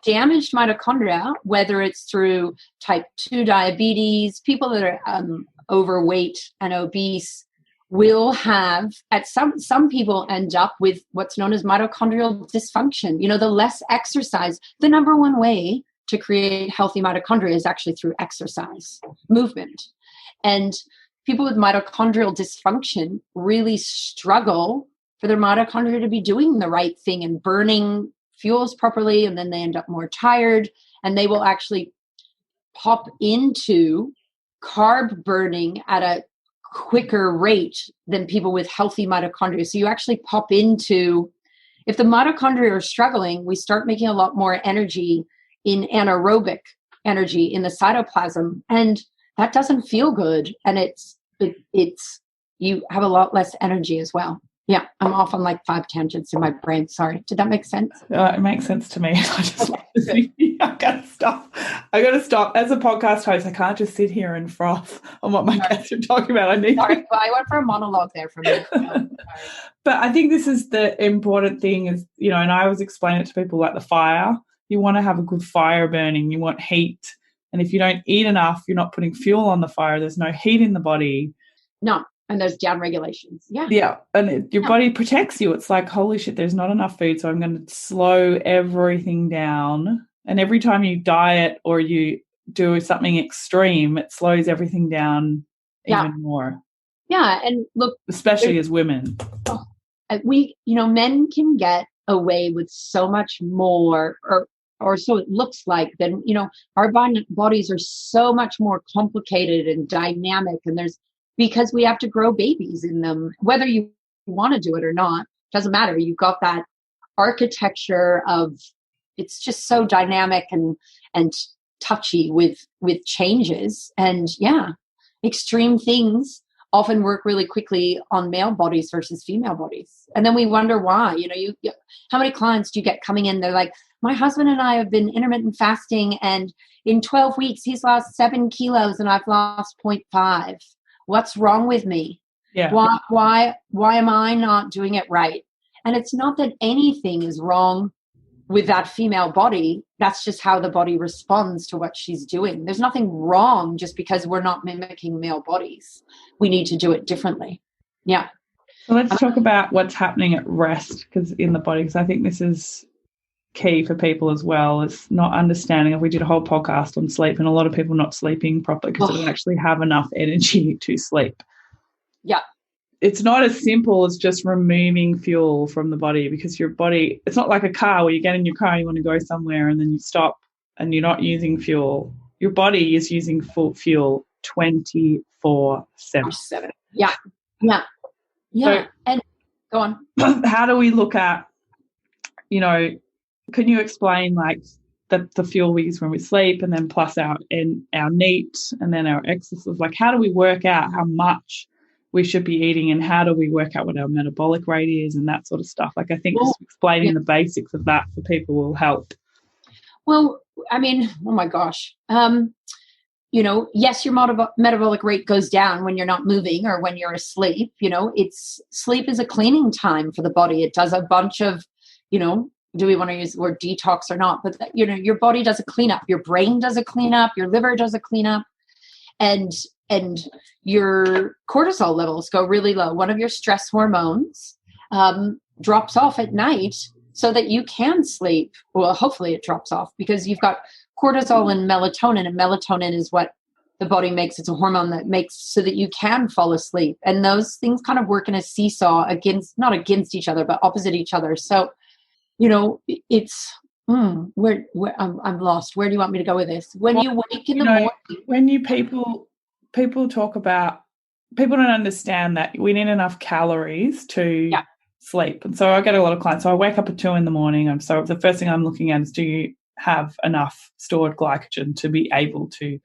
damaged mitochondria, whether it's through type 2 diabetes, people that are overweight and obese, will have, at some people end up with what's known as mitochondrial dysfunction. The less exercise, the number one way to create healthy mitochondria is actually through exercise, movement. And people with mitochondrial dysfunction really struggle for their mitochondria to be doing the right thing and burning fuels properly, and then they end up more tired, and they will actually pop into carb burning at a quicker rate than people with healthy mitochondria. So you actually pop into, if the mitochondria are struggling, we start making a lot more energy in anaerobic energy in the cytoplasm, and that doesn't feel good. And it's you have a lot less energy as well. Yeah, I'm off on like 5 tangents in my brain. Sorry. Did that make sense? It makes sense to me. I gotta stop. As a podcast host, I can't just sit here and froth on what my guests are talking about. Sorry, well, I went for a monologue there for me. But I think this is the important thing is, and I always explain it to people like the fire. You want to have a good fire burning. You want heat. And if you don't eat enough, you're not putting fuel on the fire. There's no heat in the body. No. And there's down regulations. Yeah. Yeah. And your body protects you. It's like, holy shit, there's not enough food. So I'm going to slow everything down. And every time you diet or you do something extreme, it slows everything down even more. Yeah. And look, especially as women. Men can get away with so much more, or so it looks like, than, our bodies are so much more complicated and dynamic. And because we have to grow babies in them, whether you want to do it or not, doesn't matter. You've got that architecture of, it's just so dynamic and touchy with changes. And extreme things often work really quickly on male bodies versus female bodies. And then we wonder why. How many clients do you get coming in? They're like, my husband and I have been intermittent fasting, and in 12 weeks, he's lost 7 kilos and I've lost 0.5. What's wrong with me? Yeah. Why am I not doing it right? And it's not that anything is wrong with that female body, that's just how the body responds to what she's doing. There's nothing wrong just because we're not mimicking male bodies. We need to do it differently. Yeah. So let's talk about what's happening at rest in the body, because I think this is key for people as well. It's not understanding. If we did a whole podcast on sleep, and a lot of people not sleeping properly because they don't actually have enough energy to sleep. Yeah. It's not as simple as just removing fuel from the body, because your body, it's not like a car where you get in your car and you want to go somewhere and then you stop and you're not using fuel. Your body is using full fuel 24/7. Yeah. Yeah. Yeah. So, and go on. How do we look at, can you explain like the fuel we use when we sleep, and then plus our NEAT and then our exercise? Like, how do we work out how much we should be eating, and how do we work out what our metabolic rate is and that sort of stuff? Like, I think just explaining the basics of that for people will help. Well, I mean, oh my gosh. Yes, your metabolic rate goes down when you're not moving or when you're asleep. Sleep is a cleaning time for the body. It does a bunch of, do we want to use the word detox or not? But, your body does a cleanup. Your brain does a cleanup. Your liver does a cleanup. And your cortisol levels go really low. One of your stress hormones drops off at night so that you can sleep. Well, hopefully it drops off, because you've got cortisol and melatonin is what the body makes. It's a hormone that makes so that you can fall asleep. And those things kind of work in a seesaw not against each other, but opposite each other. So, it's I'm lost. Where do you want me to go with this? When you wake in the morning, when people talk about, people don't understand that we need enough calories to sleep. And so I get a lot of clients. So I wake up at 2 a.m. So the first thing I'm looking at is, do you have enough stored glycogen to be able to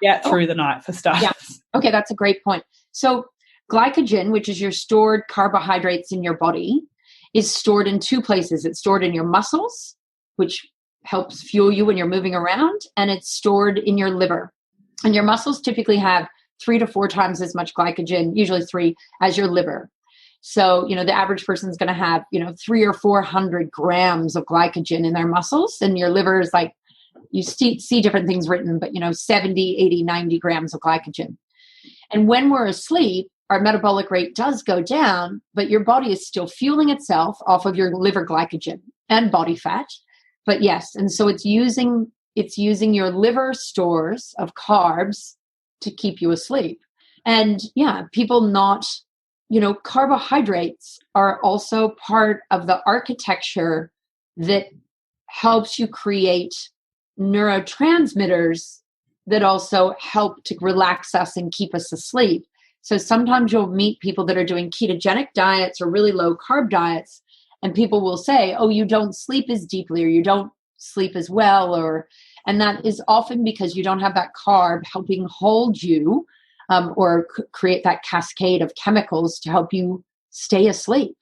get through the night, for starters? Yeah. Okay, that's a great point. So glycogen, which is your stored carbohydrates in your body, is stored in 2 places. It's stored in your muscles, which helps fuel you when you're moving around, and it's stored in your liver. And your muscles typically have 3 to 4 times as much glycogen, usually 3, as your liver. So, the average person is going to have, 300 or 400 grams of glycogen in their muscles. And your liver is like, you see different things written, but, 70, 80, 90 grams of glycogen. And when we're asleep, our metabolic rate does go down, but your body is still fueling itself off of your liver glycogen and body fat. But yes, and so it's using your liver stores of carbs to keep you asleep. And people not, carbohydrates are also part of the architecture that helps you create neurotransmitters that also help to relax us and keep us asleep. So sometimes you'll meet people that are doing ketogenic diets or really low carb diets, and people will say, oh, you don't sleep as deeply, or you don't sleep as well, and that is often because you don't have that carb helping hold you or create that cascade of chemicals to help you stay asleep.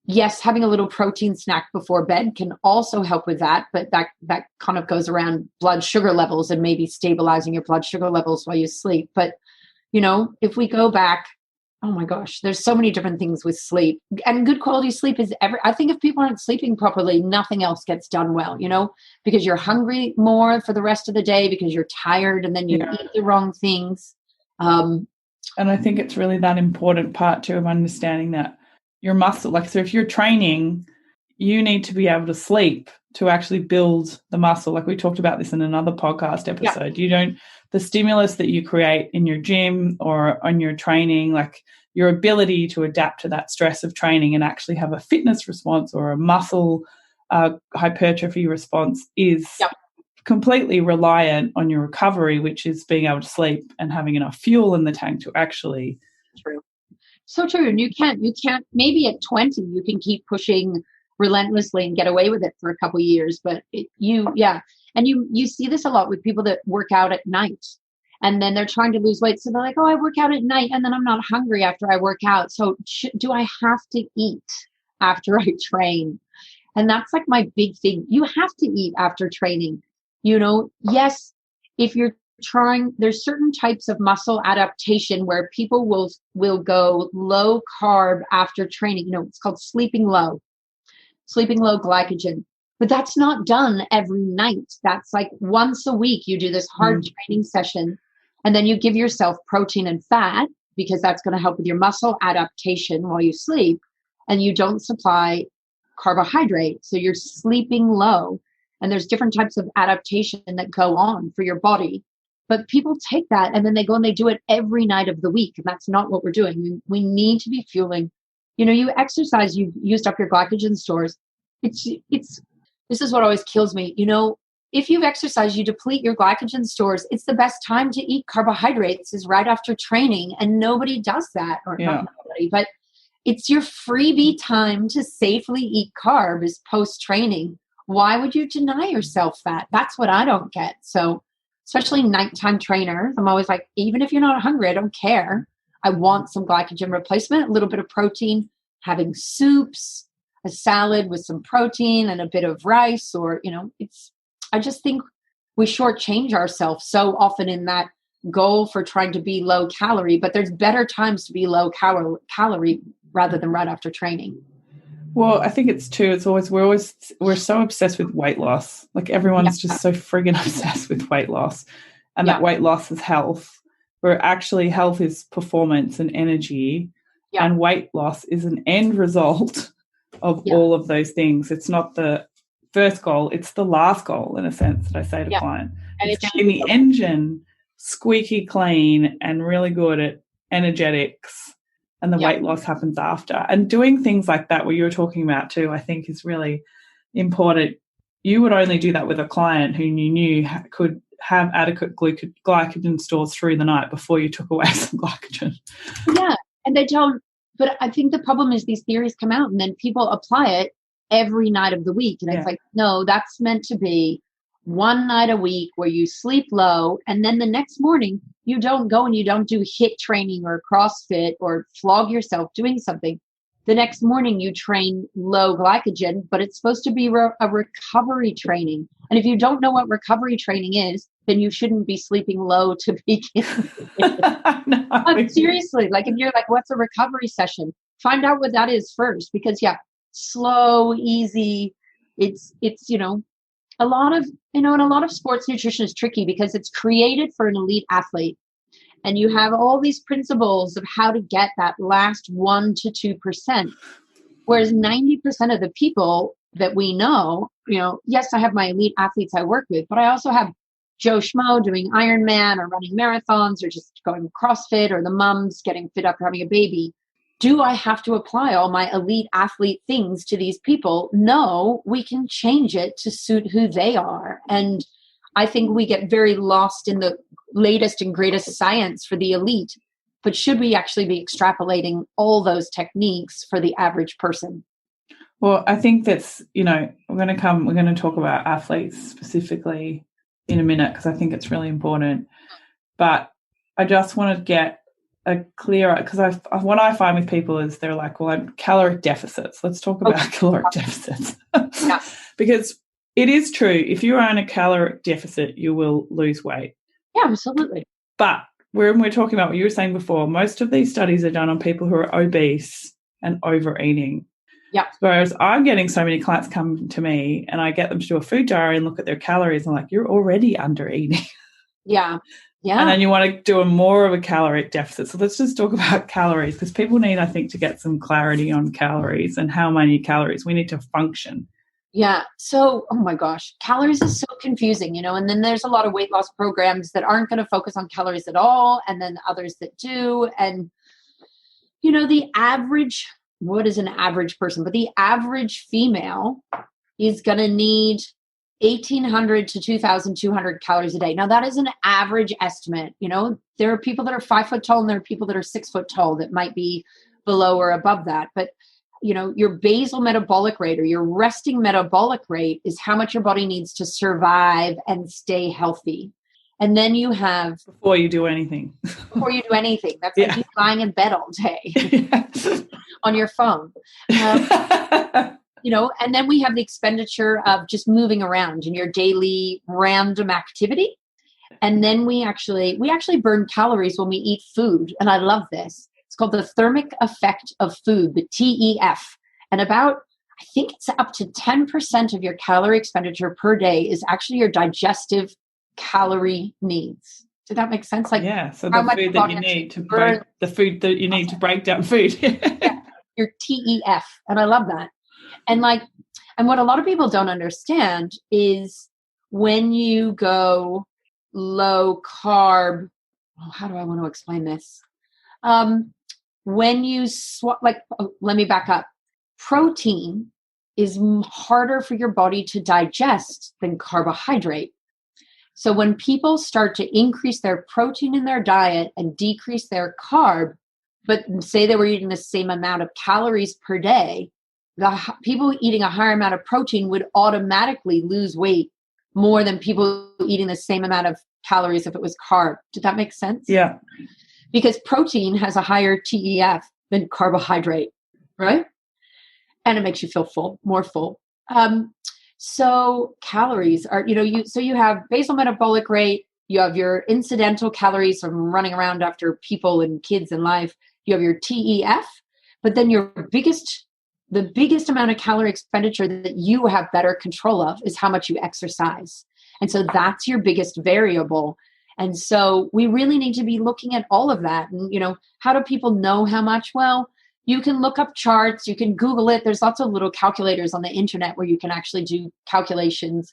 Yes, having a little protein snack before bed can also help with that, but that kind of goes around blood sugar levels and maybe stabilizing your blood sugar levels while you sleep. But, if we go back, oh my gosh, there's so many different things with sleep. And good quality sleep is I think if people aren't sleeping properly, nothing else gets done well, because you're hungry more for the rest of the day, because you're tired, and then you eat the wrong things. And I think it's really that important part too of understanding that your muscle, so if you're training, you need to be able to sleep to actually build the muscle. Like we talked about this in another podcast episode. The stimulus that you create in your gym or on your training, like your ability to adapt to that stress of training and actually have a fitness response or a muscle hypertrophy response is completely reliant on your recovery, which is being able to sleep and having enough fuel in the tank to actually. True. So true. And you can't, maybe at 20, you can keep pushing relentlessly and get away with it for a couple of years. But and you see this a lot with people that work out at night, and then they're trying to lose weight. So they're like, oh, I work out at night and then I'm not hungry after I work out. So do I have to eat after I train? And that's like my big thing. You have to eat after training. Yes, if you're trying, there's certain types of muscle adaptation where people will go low carb after training. It's called sleeping low. sleeping low glycogen. But that's not done every night. That's like once a week you do this hard training session, and then you give yourself protein and fat because that's going to help with your muscle adaptation while you sleep, and you don't supply carbohydrate. So you're sleeping low, and there's different types of adaptation that go on for your body. But people take that and then they go and they do it every night of the week. And that's not what we're doing. We need to be fueling. You exercise, you've used up your glycogen stores. This is what always kills me. If you've exercised, you deplete your glycogen stores. It's the best time to eat carbohydrates is right after training. And nobody does that, or not nobody, but it's your freebie time to safely eat carbs post-training. Why would you deny yourself that? That's what I don't get. So especially nighttime trainers, I'm always like, even if you're not hungry, I don't care. I want some glycogen replacement, a little bit of protein, having soups, a salad with some protein and a bit of rice, or, I just think we shortchange ourselves so often in that goal for trying to be low calorie, but there's better times to be low calorie rather than right after training. Well, I think it's too, we're so obsessed with weight loss. Like everyone's just so friggin' obsessed with weight loss, and that weight loss is health, where actually health is performance and energy, and weight loss is an end result of all of those things. It's not the first goal, it's the last goal in a sense that I say to client. And it's getting the engine squeaky clean and really good at energetics, and the weight loss happens after. And doing things like that, what you were talking about too, I think is really important. You would only do that with a client who you knew could have adequate glycogen stores through the night before you took away some glycogen. Yeah, and they don't. But I think the problem is these theories come out and then people apply it every night of the week. And it's like, no, that's meant to be one night a week where you sleep low, and then the next morning you don't go and you don't do HIIT training or CrossFit or flog yourself doing something. The next morning you train low glycogen, but it's supposed to be a recovery training. And if you don't know what recovery training is, then you shouldn't be sleeping low to begin with. Seriously, like if you're like, what's a recovery session? Find out what that is first, because slow, easy. It's a lot of sports nutrition is tricky because it's created for an elite athlete. And you have all these principles of how to get that last 1% to 2%. Whereas 90% of the people that we know, yes, I have my elite athletes I work with, but I also have Joe Schmo doing Ironman or running marathons or just going CrossFit, or the mums getting fit up for having a baby. Do I have to apply all my elite athlete things to these people? No, we can change it to suit who they are. And I think we get very lost in the latest and greatest science for the elite. But should we actually be extrapolating all those techniques for the average person? Well, I think that's, we're going to talk about athletes specifically in a minute, because I think it's really important. But I just want to get a clearer, because what I find with people is they're like, well, I'm caloric deficits. Let's talk about caloric deficits. Because it is true, if you are in a caloric deficit, you will lose weight. Yeah, absolutely. But when we're talking about what you were saying before, most of these studies are done on people who are obese and overeating. Yeah. Whereas I'm getting so many clients come to me and I get them to do a food diary and look at their calories. I'm like, you're already under eating. Yeah. Yeah. And then you want to do more of a caloric deficit. So let's just talk about calories, because people need, I think, to get some clarity on calories and how many calories we need to function. Yeah. So, oh my gosh, calories is so confusing, and then there's a lot of weight loss programs that aren't going to focus on calories at all. And then others that do. And, the average, what is an average person? But the average female is going to need 1,800 to 2,200 calories a day. Now that is an average estimate. There are people that are 5 foot tall and there are people that are 6 foot tall that might be below or above that. But your basal metabolic rate or your resting metabolic rate is how much your body needs to survive and stay healthy. And then you have... Before you do anything. That's like you lying in bed all day on your phone. And then we have the expenditure of just moving around in your daily random activity. And then we actually burn calories when we eat food. And I love this. It's called the thermic effect of food, the TEF. And about, I think it's up to 10% of your calorie expenditure per day is actually your digestive calorie needs. Did that make sense? Like, yeah, so how the much food that you need to burn, break the food that you need to break down food. yeah, your TEF. And I love that. And what a lot of people don't understand is when you go low carb, how do I want to explain this? When you let me back up. Protein is harder for your body to digest than carbohydrate. So when people start to increase their protein in their diet and decrease their carb, but say they were eating the same amount of calories per day, the people eating a higher amount of protein would automatically lose weight more than people eating the same amount of calories if it was carb. Did that make sense? Yeah. Because protein has a higher TEF than carbohydrate, right? And it makes you feel full, more full. So calories are, you have basal metabolic rate, you have your incidental calories from running around after people and kids in life, you have your TEF, but then the biggest amount of calorie expenditure that you have better control of is how much you exercise. And so that's your biggest variable. And so we really need to be looking at all of that. And, how do people know how much? Well, you can look up charts, you can Google it. There's lots of little calculators on the internet where you can actually do calculations.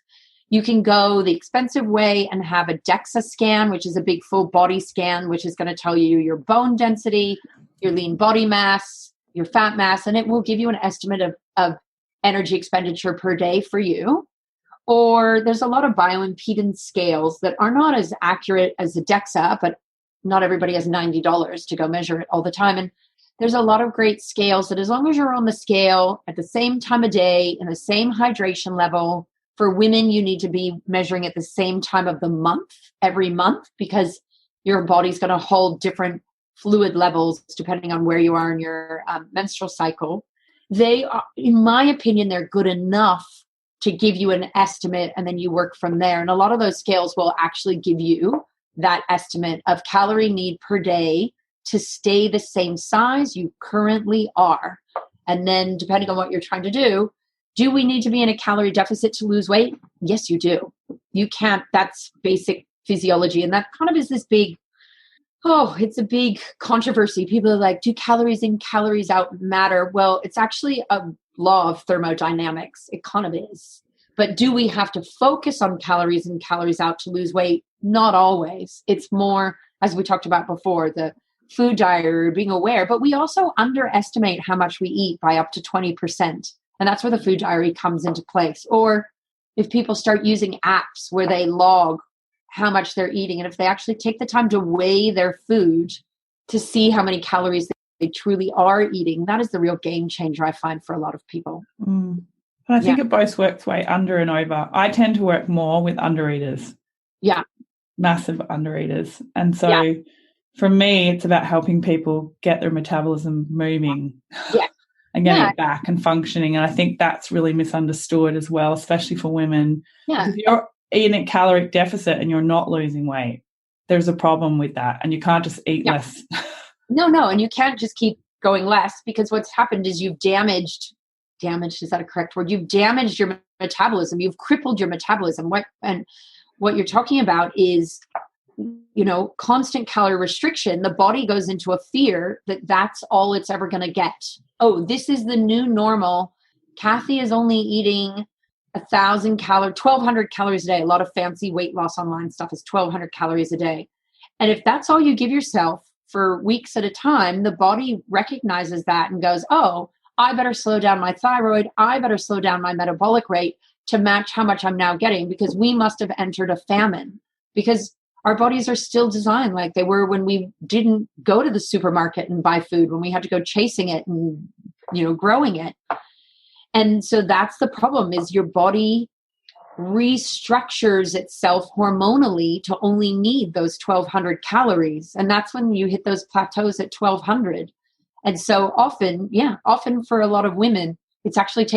You can go the expensive way and have a DEXA scan, which is a big full body scan, which is going to tell you your bone density, your lean body mass, your fat mass, and it will give you an estimate of energy expenditure per day for you. Or there's a lot of bioimpedance scales that are not as accurate as the DEXA, but not everybody has $90 to go measure it all the time. And there's a lot of great scales that as long as you're on the scale at the same time of day in the same hydration level, for women, you need to be measuring at the same time of the month, every month, because your body's going to hold different fluid levels depending on where you are in your menstrual cycle. They are, in my opinion, they're good enough to give you an estimate and then you work from there. And a lot of those scales will actually give you that estimate of calorie need per day to stay the same size you currently are. And then depending on what you're trying to do we need to be in a calorie deficit to lose weight? Yes, you do. You can't. That's basic physiology. And that kind of is this big, it's a big controversy. People are like, do calories in, calories out matter? Well, it's actually a law of thermodynamics. It kind of is. But do we have to focus on calories in, calories out to lose weight? Not always. It's more, as we talked about before, the food diary, being aware. But we also underestimate how much we eat by up to 20%. And that's where the food diary comes into place. Or if people start using apps where they log how much they're eating, and if they actually take the time to weigh their food to see how many calories they truly are eating, that is the real game changer, I find, for a lot of people. And I think it both works way under and over. I tend to work more with undereaters. Yeah. Massive undereaters. And so for me, it's about helping people get their metabolism moving. Yeah. And getting it back and functioning. And I think that's really misunderstood as well, especially for women. Yeah. If you're in a caloric deficit and you're not losing weight, there's a problem with that. And you can't just eat less. No. And you can't just keep going less, because what's happened is you've damaged, is that a correct word? You've damaged your metabolism. You've crippled your metabolism. What you're talking about is, constant calorie restriction. The body goes into a fear that that's all it's ever going to get. Oh, this is the new normal. Kathy is only eating 1,200 calories a day. A lot of fancy weight loss online stuff is 1,200 calories a day. And if that's all you give yourself for weeks at a time, the body recognizes that and goes, oh, I better slow down my thyroid. I better slow down my metabolic rate to match how much I'm now getting, because we must have entered a famine, because our bodies are still designed like they were when we didn't go to the supermarket and buy food, when we had to go chasing it and, growing it. And so that's the problem, is your body restructures itself hormonally to only need those 1,200 calories. And that's when you hit those plateaus at 1,200. And so often for a lot of women, it's actually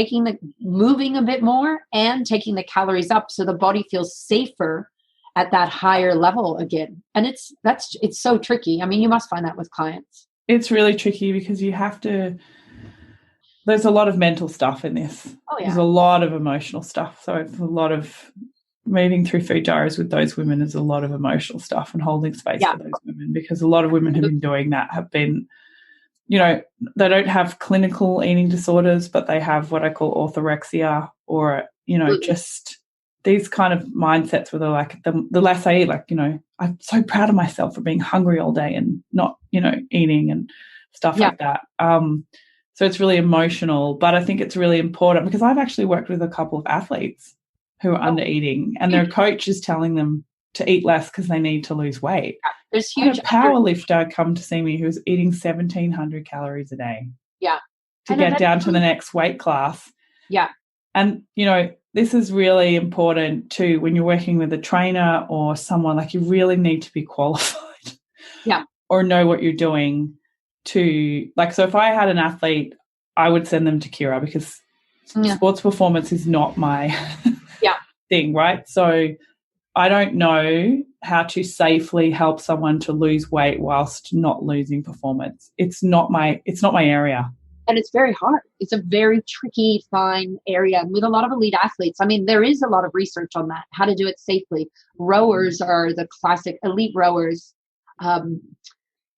moving a bit more and taking the calories up so the body feels safer at that higher level again. And it's so tricky. I mean, you must find that with clients. It's really tricky because you have to there's a lot of mental stuff in this. Oh, yeah. There's a lot of emotional stuff. So it's a lot of moving through food diaries with those women is a lot of emotional stuff and holding space for those women, because a lot of women who've been doing that have been, you know, they don't have clinical eating disorders, but they have what I call orthorexia, or, you know, just these kind of mindsets where they're like, the less I eat, like, you know, I'm so proud of myself for being hungry all day and not, you know, eating and stuff like that. So it's really emotional, but I think it's really important because I've actually worked with a couple of athletes who are under eating, and their coach is telling them to eat less because they need to lose weight. There's huge power lifter come to see me who's eating 1,700 calories a day. To get down to the next weight class. And, you know, this is really important too when you're working with a trainer or someone, like you really need to be qualified. Or know what you're doing to, like, so if I had an athlete, I would send them to Kira because sports performance is not my thing, right? So I don't know how to safely help someone to lose weight whilst not losing performance. It's not my area. And it's very hard. It's a very tricky, fine area. And with a lot of elite athletes, I mean, there is a lot of research on that, how to do it safely. Rowers are the classic elite rowers,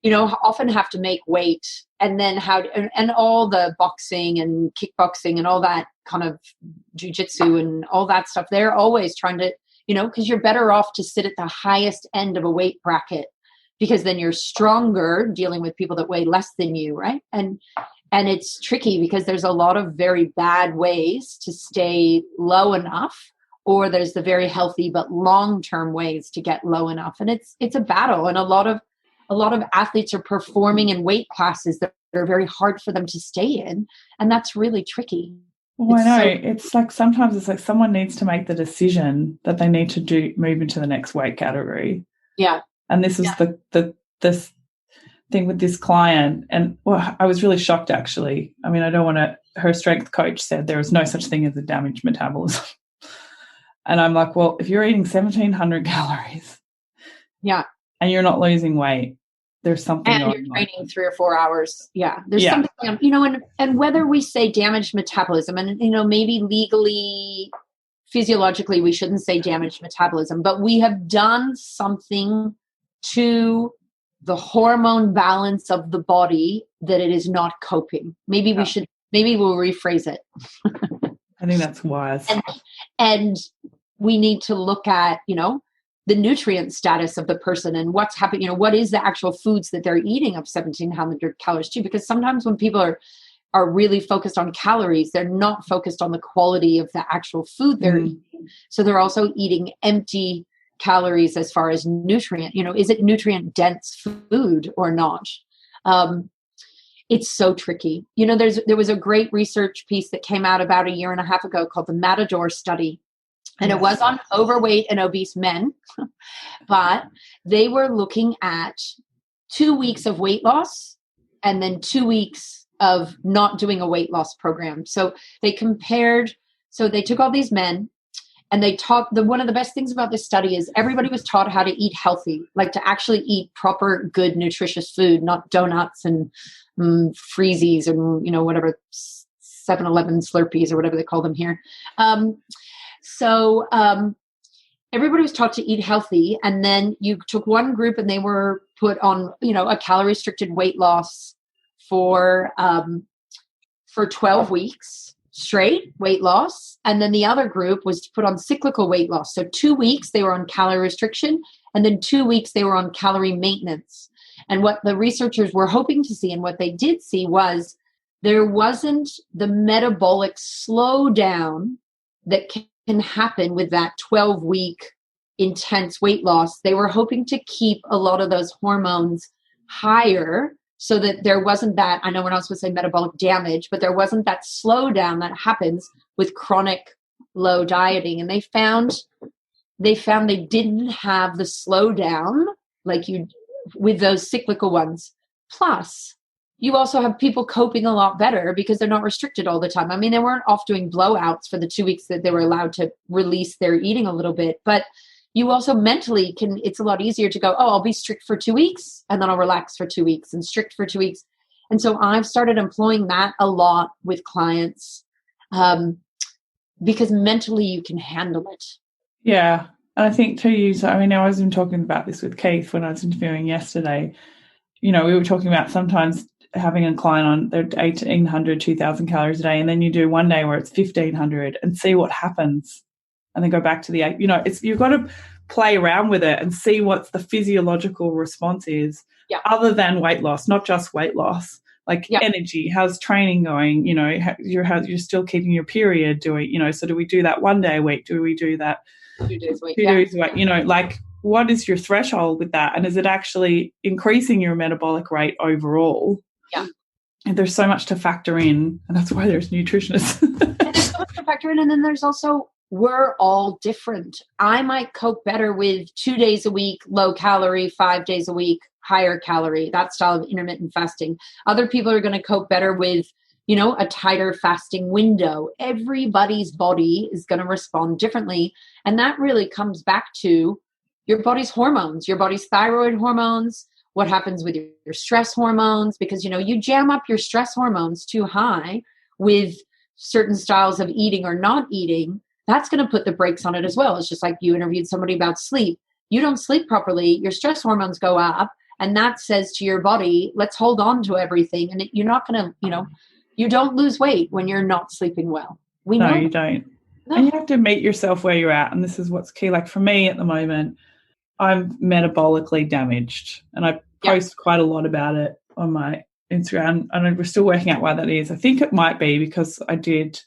you know, often have to make weight, and then and all the boxing and kickboxing and all that kind of jujitsu and all that stuff. They're always trying to, you know, because you're better off to sit at the highest end of a weight bracket, because then you're stronger dealing with people that weigh less than you, right? And it's tricky because there's a lot of very bad ways to stay low enough, or there's the very healthy but long-term ways to get low enough. And it's a battle. And a lot of athletes are performing in weight classes that are very hard for them to stay in. And that's really tricky. Well, I know. It's like sometimes it's like someone needs to make the decision that they need to move into the next weight category. And this is the thing with this client. And I was really shocked, actually. I mean, her strength coach said there is no such thing as a damaged metabolism. And I'm like, well, if you're eating 1,700 calories and you're not losing weight, there's something and you're training 3 or 4 hours. There's something, you know, and whether we say damaged metabolism, and, you know, maybe legally, physiologically, we shouldn't say damaged metabolism, but we have done something to the hormone balance of the body that it is not coping. Maybe we'll rephrase it. I think that's wise. And we need to look at, you know, the nutrient status of the person and what's happening, you know, what is the actual foods that they're eating of 1,700 calories too, because sometimes when people are really focused on calories, they're not focused on the quality of the actual food they're eating. So they're also eating empty calories as far as nutrient, you know, is it nutrient dense food or not? It's so tricky. You know, there was a great research piece that came out about 1.5 years ago called the Matador study. And it was on overweight and obese men, but they were looking at 2 weeks of weight loss and then 2 weeks of not doing a weight loss program. So they took all these men and they taught one of the best things about this study is everybody was taught how to eat healthy, like to actually eat proper, good, nutritious food, not donuts and freezies and, you know, whatever 7-Eleven Slurpees or whatever they call them here. So everybody was taught to eat healthy, and then you took one group and they were put on, you know, a calorie restricted weight loss for 12 weeks straight weight loss. And then the other group was put on cyclical weight loss. So 2 weeks they were on calorie restriction, and then 2 weeks they were on calorie maintenance. And what the researchers were hoping to see, and what they did see, was there wasn't the metabolic slowdown that can happen with that 12-week intense weight loss. They were hoping to keep a lot of those hormones higher so that there wasn't that, I know we're not supposed to say metabolic damage, but there wasn't that slowdown that happens with chronic low dieting. And they found they didn't have the slowdown like you with those cyclical ones. Plus, you also have people coping a lot better because they're not restricted all the time. I mean, they weren't off doing blowouts for the 2 weeks that they were allowed to release their eating a little bit. But you also mentally it's a lot easier to go, oh, I'll be strict for 2 weeks and then I'll relax for 2 weeks and strict for 2 weeks. And so I've started employing that a lot with clients because mentally you can handle it. Yeah. And I think too, I was even talking about this with Keith when I was interviewing yesterday. We were talking about sometimes having a client on their 1,800, 2,000 calories a day, and then you do one day where it's 1,500 and see what happens. And then go back to you've got to play around with it and see what the physiological response is, other than weight loss, not just weight loss, energy. How's training going? You're still keeping your period doing, so do we do that one day a week? Do we do that 2 days a week? 2 days a week, what is your threshold with that? And is it actually increasing your metabolic rate overall? Yeah. And there's so much to factor in, and that's why there's nutritionists. And there's so much to factor in, and then there's also, we're all different. I might cope better with 2 days a week, low calorie, 5 days a week, higher calorie, that style of intermittent fasting. Other people are going to cope better with, a tighter fasting window. Everybody's body is going to respond differently. And that really comes back to your body's hormones, your body's thyroid hormones, what happens with your stress hormones, because, you jam up your stress hormones too high with certain styles of eating or not eating, that's going to put the brakes on it as well. It's just like you interviewed somebody about sleep. You don't sleep properly, your stress hormones go up, and that says to your body, let's hold on to everything. And you're not going to, you don't lose weight when you're not sleeping well. No, you don't. No. And you have to meet yourself where you're at. And this is what's key. Like for me at the moment, I'm metabolically damaged, and I post quite a lot about it on my Instagram, and we're still working out why that is. I think it might be because I did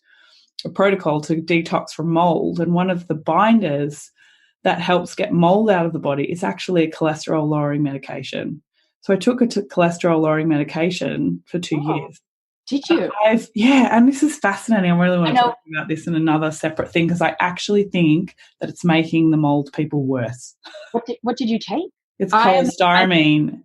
a protocol to detox from mold, and one of the binders that helps get mold out of the body is actually a cholesterol-lowering medication. So I took a cholesterol-lowering medication for 2 years. Did you? And this is fascinating. I really want to talk about this in another separate thing, because I actually think that it's making the mold people worse. What did you take? It's cholestyramine.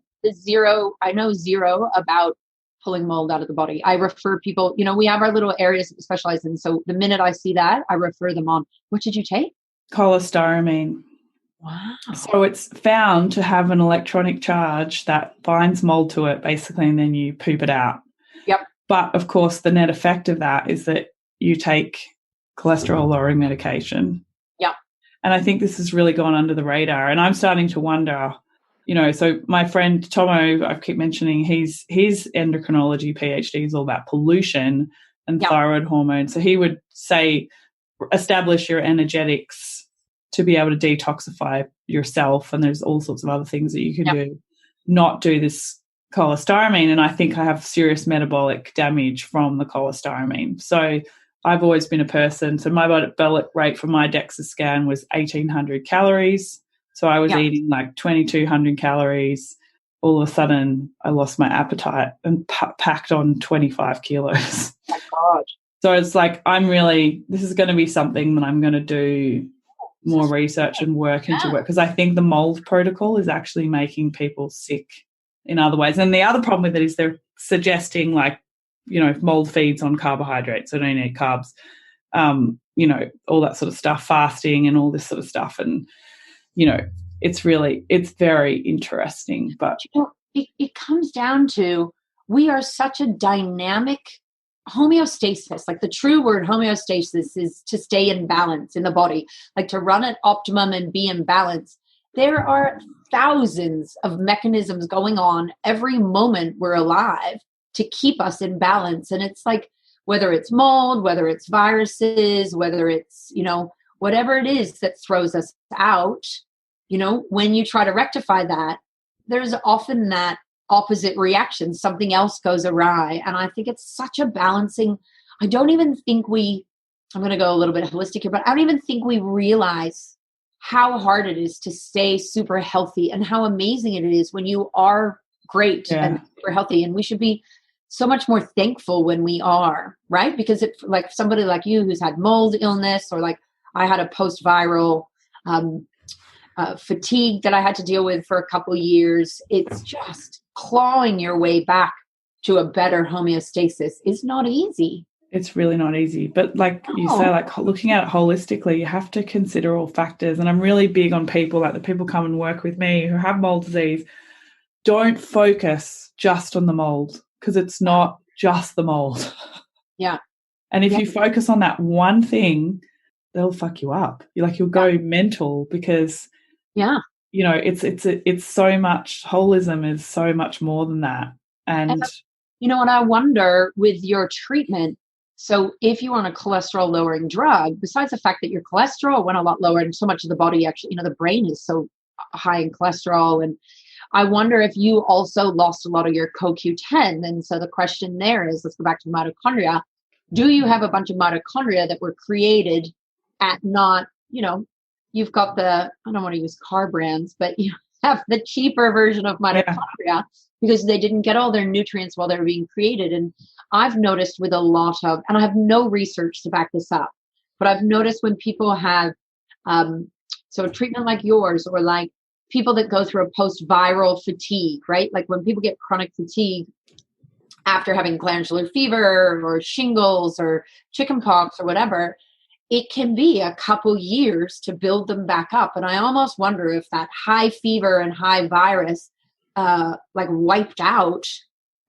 I know zero about pulling mold out of the body. I refer people, we have our little areas that we specialize in. So the minute I see that, I refer them on. What did you take? Cholestyramine. Wow. So it's found to have an electronic charge that binds mold to it, basically, and then you poop it out. Yep. But, of course, the net effect of that is that you take cholesterol-lowering medication. Yeah. And I think this has really gone under the radar. And I'm starting to wonder, so my friend Tomo, I keep mentioning, his endocrinology PhD is all about pollution and thyroid hormone. So he would say, establish your energetics to be able to detoxify yourself. And there's all sorts of other things that you can do, not do this cholestyramine. And I think I have serious metabolic damage from the cholestyramine. So I've always been a person. So my metabolic rate for my DEXA scan was 1,800 calories. So I was eating like 2,200 calories. All of a sudden, I lost my appetite and packed on 25 kilos. Oh my God. So it's like, this is going to be something that I'm going to do more research and work into it, because I think the mold protocol is actually making people sick in other ways. And the other problem with it is they're suggesting mold feeds on carbohydrates, so don't eat carbs, all that sort of stuff, fasting and all this sort of stuff. And, it's very interesting. But it comes down to, we are such a dynamic homeostasis. Like the true word homeostasis is to stay in balance in the body, like to run at optimum and be in balance. There are thousands of mechanisms going on every moment we're alive to keep us in balance. And it's like, whether it's mold, whether it's viruses, whether it's, whatever it is that throws us out, when you try to rectify that, there's often that opposite reaction. Something else goes awry. And I think it's such a balancing. I'm going to go a little bit holistic here, but I don't even think we realize how hard it is to stay super healthy and how amazing it is when you are great and super healthy. And we should be so much more thankful when we are, right? Because if like somebody like you who's had mold illness, or like I had a post-viral fatigue that I had to deal with for a couple years, it's just clawing your way back to a better homeostasis is not easy. It's really not easy. But you say, looking at it holistically, you have to consider all factors. And I'm really big on people, like the people come and work with me who have mold disease, don't focus just on the mold, because it's not just the mold. Yeah. And if you focus on that one thing, they'll fuck you up. You'll go mental because it's so much, holism is so much more than that. And and I wonder with your treatment, so if you're on a cholesterol lowering drug, besides the fact that your cholesterol went a lot lower and so much of the body actually, the brain is so high in cholesterol, and I wonder if you also lost a lot of your CoQ10. And so the question there is, let's go back to mitochondria. Do you have a bunch of mitochondria that were created at not, you've got I don't want to use car brands, but you have the cheaper version of mitochondria because they didn't get all their nutrients while they were being created. And I've noticed with a lot of, and I have no research to back this up, but I've noticed when people have, so a treatment like yours, or like people that go through a post-viral fatigue, right? Like when people get chronic fatigue after having glandular fever or shingles or chickenpox or whatever, it can be a couple years to build them back up. And I almost wonder if that high fever and high virus wiped out.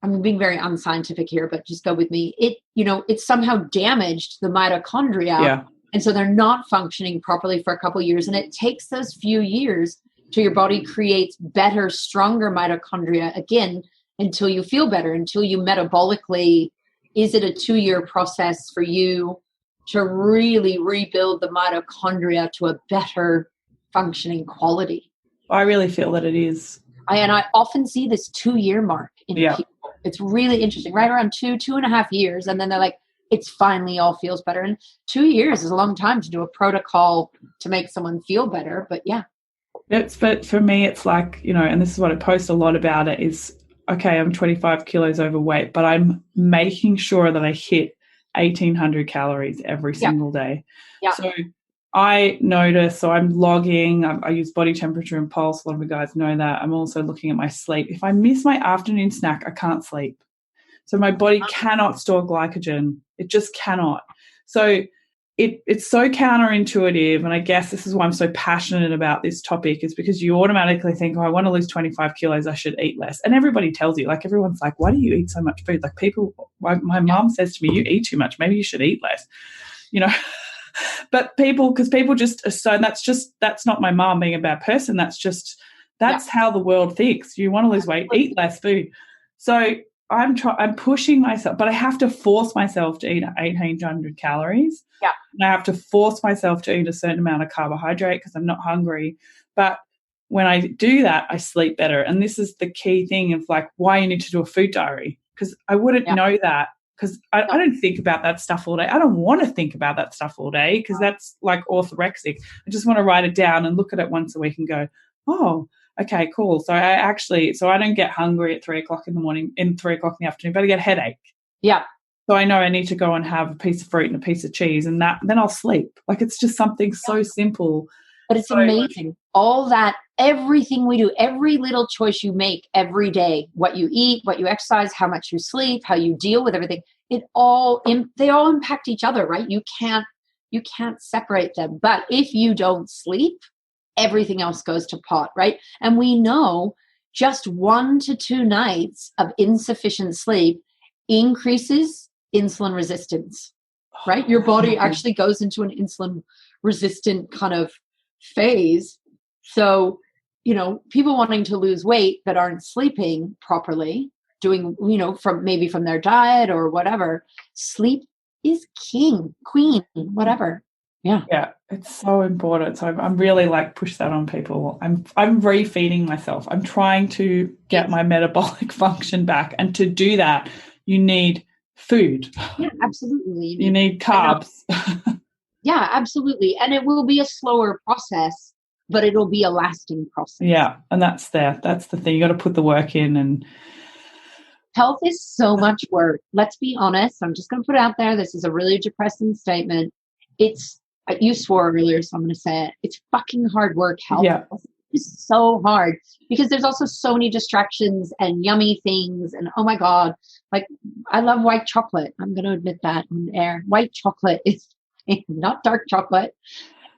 I'm being very unscientific here, but just go with me. It somehow damaged the mitochondria. Yeah. And so they're not functioning properly for a couple years. And it takes those few years till your body creates better, stronger mitochondria again, until you feel better, until you metabolically, is it a 2-year process for you to really rebuild the mitochondria to a better functioning quality? I really feel that it is. And I often see this 2-year mark in people. It's really interesting, right around 2.5 years. And then they're like, it's finally all feels better. And 2 years is a long time to do a protocol to make someone feel better. But but for me, it's like, and this is what I post a lot about it is, okay, I'm 25 kilos overweight, but I'm making sure that I hit 1,800 calories every single day. Yeah. So I notice, so I'm logging, I use body temperature and pulse. A lot of the guys know that. I'm also looking at my sleep. If I miss my afternoon snack, I can't sleep. So my body cannot store glycogen. It just cannot. So it's so counterintuitive, and I guess this is why I'm so passionate about this topic, is because you automatically think, I want to lose 25 kilos, I should eat less. And everybody tells you, like, everyone's like, why do you eat so much food? Like, my mom says to me, you eat too much, maybe you should eat less, But because people just are so, that's not my mom being a bad person. That's how the world thinks. You want to lose weight, eat less food. So I'm pushing myself, but I have to force myself to eat 1,800 calories. Yeah. And I have to force myself to eat a certain amount of carbohydrate because I'm not hungry. But when I do that, I sleep better. And this is the key thing of like why you need to do a food diary, because I wouldn't know that, because I don't think about that stuff all day. I don't want to think about that stuff all day because that's like orthorexic. I just want to write it down and look at it once a week and go, oh, okay, cool. So I don't get hungry at 3 o'clock in the morning, 3 o'clock in the afternoon, but I get a headache. Yeah. So I know I need to go and have a piece of fruit and a piece of cheese, and then I'll sleep. Like, it's just something so simple. But it's amazing. All that, everything we do, every little choice you make every day, what you eat, what you exercise, how much you sleep, how you deal with everything, they all impact each other, right? You can't separate them. But if you don't sleep, everything else goes to pot, right? And we know just 1 to 2 nights of insufficient sleep increases insulin resistance, right? Your body actually goes into an insulin resistant kind of phase. So, people wanting to lose weight that aren't sleeping properly, doing, from their diet or whatever, sleep is king, queen, whatever. Yeah. Yeah, it's so important. So I'm really push that on people. I'm refeeding myself. I'm trying to get my metabolic function back. And to do that, you need food. Yeah, absolutely. You need carbs. Yeah, absolutely. And it will be a slower process, but it'll be a lasting process. Yeah, and that's the thing. You got to put the work in. And health is so much work. Let's be honest. I'm just going to put it out there. This is a really depressing statement. You swore earlier, so I'm going to say it. It's fucking hard work, health. Yeah. It's so hard because there's also so many distractions and yummy things. And oh my God, I love white chocolate. I'm going to admit that on the air. White chocolate is not dark chocolate.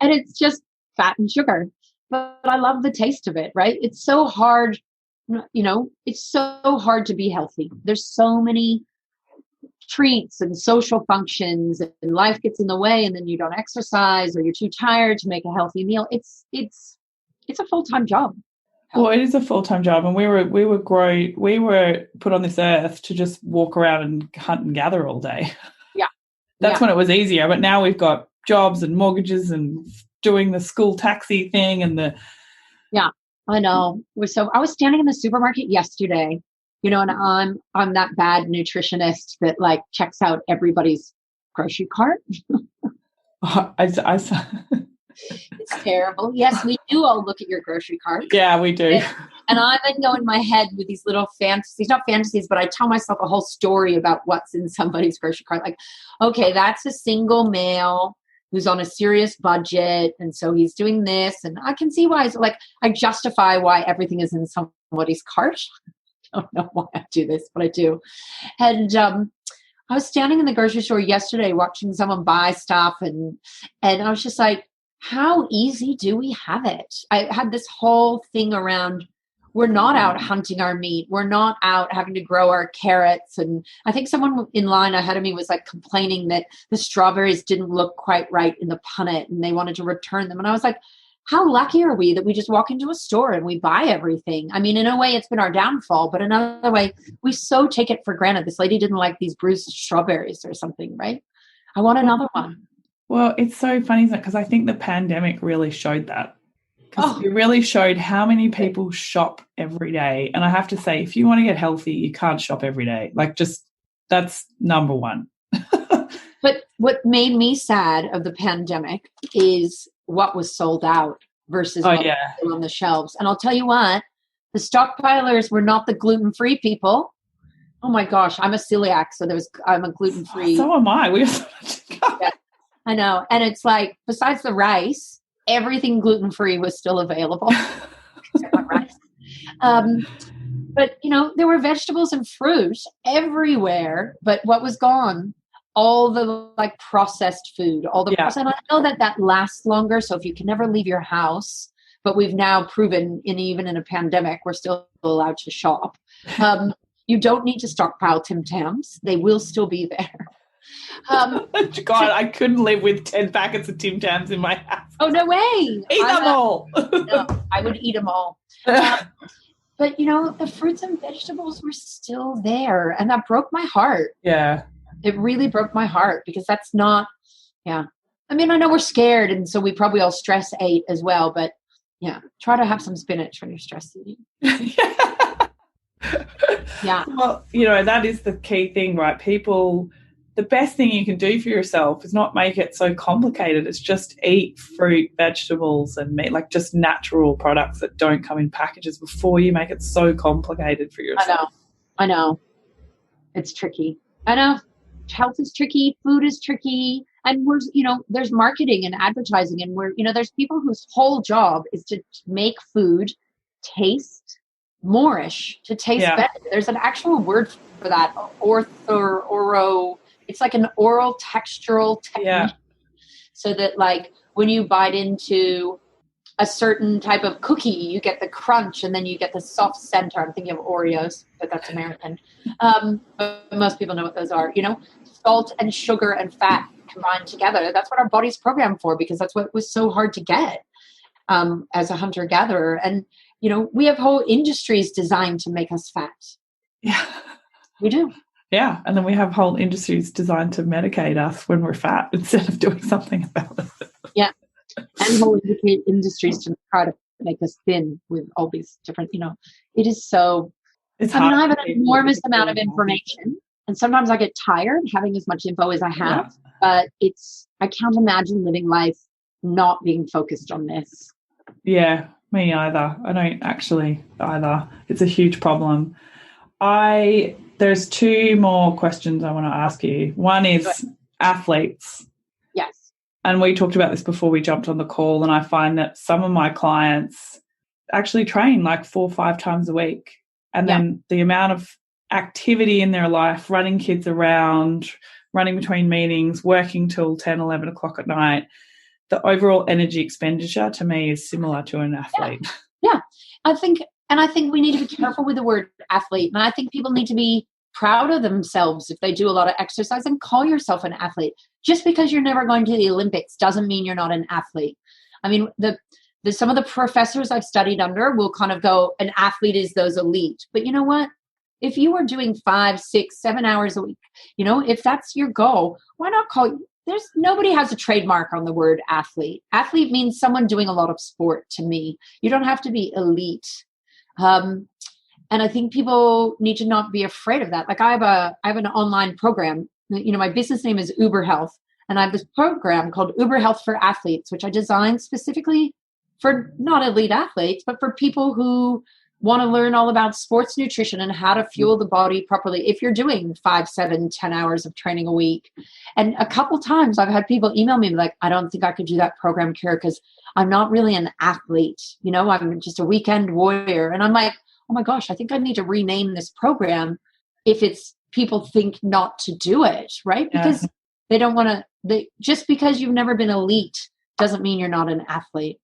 And it's just fat and sugar. But I love the taste of it, right? It's so hard it's so hard to be healthy. There's so many treats and social functions, and life gets in the way, and then you don't exercise, or you're too tired to make a healthy meal. It's a full-time job. Well, it is a full-time job, and we were put on this earth to just walk around and hunt and gather all day. Yeah. That's when it was easier, but now we've got jobs and mortgages and doing the school taxi thing and Yeah, I know. So I was standing in the supermarket yesterday, and I'm that bad nutritionist that like checks out everybody's grocery cart. It's terrible. Yes, we do all look at your grocery cart. Yeah, we do. And I then go in my head with these little fantasies, not fantasies, but I tell myself a whole story about what's in somebody's grocery cart. Like, okay, that's a single male who's on a serious budget, and so he's doing this, and I can see why. Like, I justify why everything is in somebody's cart. I don't know why I do this, but I do. And I was standing in the grocery store yesterday watching someone buy stuff, and I was just like, how easy do we have it? I had this whole thing around, we're not out hunting our meat. We're not out having to grow our carrots. And I think someone in line ahead of me was like complaining that the strawberries didn't look quite right in the punnet and they wanted to return them. And I was like, how lucky are we that we just walk into a store and we buy everything? I mean, in a way it's been our downfall, but another way, we so take it for granted. This lady didn't like these bruised strawberries or something, right? I want another one. Well, it's so funny, isn't it? Because I think the pandemic really showed that. Because it really showed how many people shop every day. And I have to say, if you want to get healthy, you can't shop every day. Like, just, that's number one. But what made me sad of the pandemic is what was sold out versus what was still on the shelves. And I'll tell you what, the stockpilers were not the gluten-free people. Oh my gosh, I'm a celiac, so I'm a gluten-free. So am I. Yeah, I know. And it's like, besides the rice, everything gluten-free was still available. Rice. But, there were vegetables and fruit everywhere. But what was gone? All the like processed food, all the processed. And I know that lasts longer. So if you can never leave your house, but we've now proven even in a pandemic, we're still allowed to shop. You don't need to stockpile Tim Tams. They will still be there. God, I couldn't live with 10 packets of Tim Tams in my house. Oh, no way. Eat them all. No, I would eat them all. But, the fruits and vegetables were still there. And that broke my heart. Yeah. It really broke my heart because that's not, I mean, I know we're scared. And so we probably all stress ate as well. But, try to have some spinach when you're stress eating. Yeah. Well, that is the key thing, right? The best thing you can do for yourself is not make it so complicated. It's just eat fruit, vegetables, and meat, like just natural products that don't come in packages before you make it so complicated for yourself. I know. It's tricky. I know. Health is tricky. Food is tricky. And there's marketing and advertising, and there's people whose whole job is to make food taste moreish, to taste better. There's an actual word for that, oro. It's like an oral textural technique. So that like when you bite into a certain type of cookie, you get the crunch and then you get the soft center. I'm thinking of Oreos, but that's American. But most people know what those are. Salt and sugar and fat combined together. That's what our body's programmed for, because that's what was so hard to get as a hunter-gatherer. And, we have whole industries designed to make us fat. Yeah. We do. Yeah, and then we have whole industries designed to medicate us when we're fat instead of doing something about it. Yeah, and whole industries to try to make us thin with all these different, it is so. I have an enormous amount of information, and sometimes I get tired having as much info as I have, but I can't imagine living life not being focused on this. Yeah, me either. I don't actually either. It's a huge problem. There's two more questions I want to ask you. One is athletes. Yes. And we talked about this before we jumped on the call, and I find that some of my clients actually train like 4 or 5 times a week. And then the amount of activity in their life, running kids around, running between meetings, working till 10, 11 o'clock at night, the overall energy expenditure to me is similar to an athlete. Yeah. I think And I think we need to be careful with the word athlete. And I think people need to be proud of themselves if they do a lot of exercise, and call yourself an athlete. Just because you're never going to the Olympics doesn't mean you're not an athlete. I mean, some of the professors I've studied under will kind of go, an athlete is those elite. But you know what? If you are doing 5, 6, 7 hours a week, if that's your goal, why not nobody has a trademark on the word athlete. Athlete means someone doing a lot of sport to me. You don't have to be elite. And I think people need to not be afraid of that. Like I have an online program. My business name is Uber Health, and I have this program called Uber Health for Athletes, which I designed specifically for not elite athletes, but for people who want to learn all about sports nutrition and how to fuel the body properly if you're doing 5, 7, 10 hours of training a week. And a couple times I've had people email me like, I don't think I could do that program, Kara, because I'm not really an athlete. I'm just a weekend warrior. And I'm like, oh my gosh, I think I need to rename this program if it's people think not to do it, right? Yeah. Because they don't want to, just because you've never been elite doesn't mean you're not an athlete,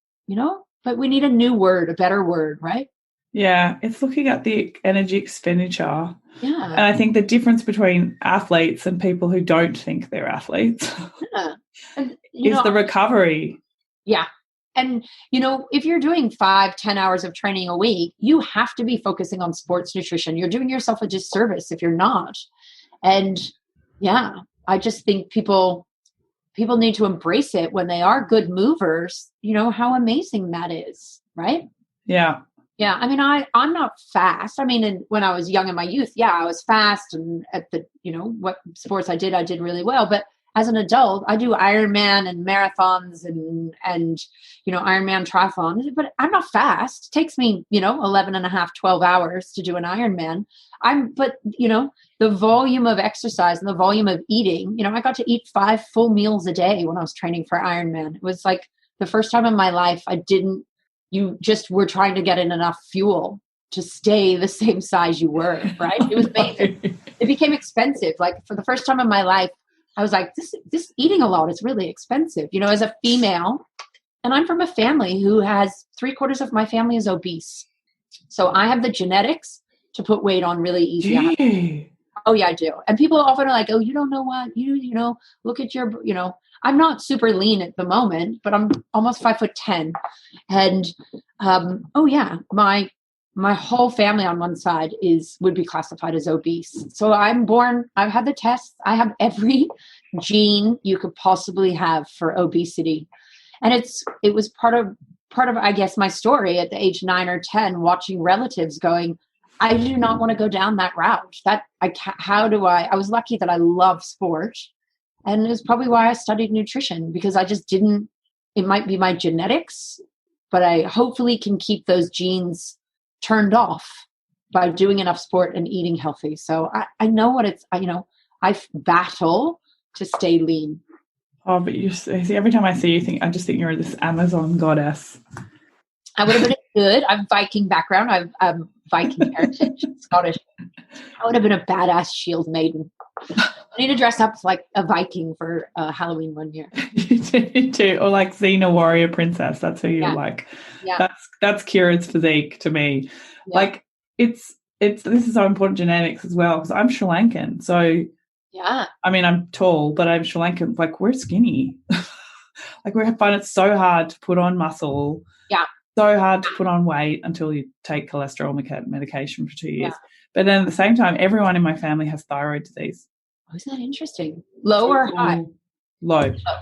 but we need a new word, a better word, right? Yeah, it's looking at the energy expenditure. Yeah. And I think the difference between athletes and people who don't think they're athletes is the recovery. Yeah. And, if you're doing 5, 10 hours of training a week, you have to be focusing on sports nutrition. You're doing yourself a disservice if you're not. And yeah, I just think people need to embrace it when they are good movers, how amazing that is, right? Yeah. Yeah. I mean, I'm not fast. I mean, when I was young in my youth, I was fast, and at the, what sports I did really well. But as an adult, I do Ironman and marathons and Ironman triathlons, but I'm not fast. It takes me, 11 and a half, 12 hours to do an Ironman. But the volume of exercise and the volume of eating, I got to eat 5 full meals a day when I was training for Ironman. It was like the first time in my life you just were trying to get in enough fuel to stay the same size you were, right? It was amazing. It became expensive. Like for the first time in my life, I was like, this eating a lot is really expensive, as a female. And I'm from a family who has 3/4 of my family is obese. So I have the genetics to put weight on really easy. Oh yeah, I do. And people often are like, oh, you don't know what, look at your, I'm not super lean at the moment, but I'm almost 5'10". And, oh yeah, my whole family on one side would be classified as obese. So I've had the tests. I have every gene you could possibly have for obesity. And it was part of, I guess, my story at the age 9 or 10, watching relatives going, I do not want to go down that route. I was lucky that I love sport. And it was probably why I studied nutrition, because I just didn't, it might be my genetics, but I hopefully can keep those genes turned off by doing enough sport and eating healthy. So I know what I battle to stay lean. Oh, but you see, every time I see you, I just think you're this Amazon goddess. I would have been good. I have Viking background. I'm Viking heritage, Scottish. I would have been a badass shield maiden. I need to dress up like a Viking for Halloween one year. You do, or like Xena warrior princess. That's who you're like. Yeah. That's Kira's physique to me. Yeah. Like this is so important, genetics as well, because I'm Sri Lankan. So yeah, I mean, I'm tall, but I'm Sri Lankan. Like we're skinny. Like we find it so hard to put on muscle. Yeah. So hard to put on weight until you take cholesterol medication for 2 years. Yeah. But then at the same time, everyone in my family has thyroid disease. Oh, isn't that interesting? Low or high? Low. Oh,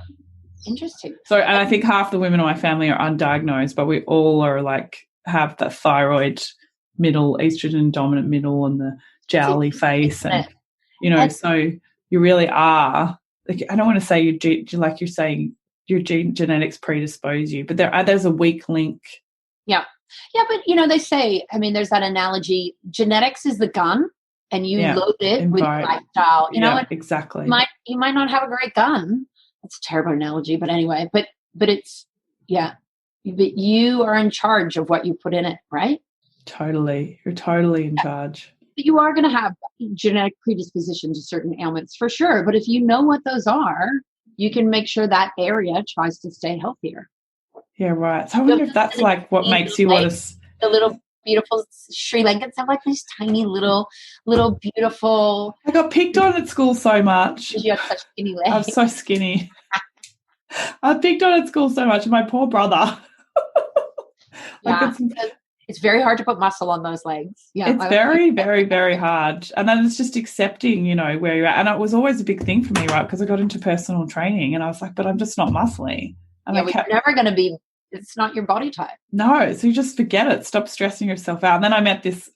interesting. So, and I think half the women in my family are undiagnosed, but we all are have the thyroid middle, estrogen dominant middle, and the jowly face, and so you really are. Like, I don't want to say like you're saying your genetics predispose you, but there's a weak link. Yeah. Yeah, but, they say, I mean, there's that analogy, genetics is the gun, and you load it with lifestyle. Exactly. You might not have a great gun. That's a terrible analogy, but anyway, but it's, but you are in charge of what you put in it, right? Totally. You're totally in charge. But you are going to have genetic predisposition to certain ailments for sure. But if you know what those are, you can make sure that area tries to stay healthier. Yeah, right. So I wonder if that's like what makes you want to... The little beautiful Sri Lankans have like these tiny little beautiful. I got picked on at school so much. Because you have such skinny legs. I'm so skinny. I was picked on at school so much, and my poor brother. It's very hard to put muscle on those legs. Yeah, it's very, very, very hard. And then it's just accepting, where you're at. And it was always a big thing for me, right? Because I got into personal training, and I was like, but I'm just not muscly. And you're never going to be. It's not your body type. No, so you just forget it. Stop stressing yourself out. And then I met this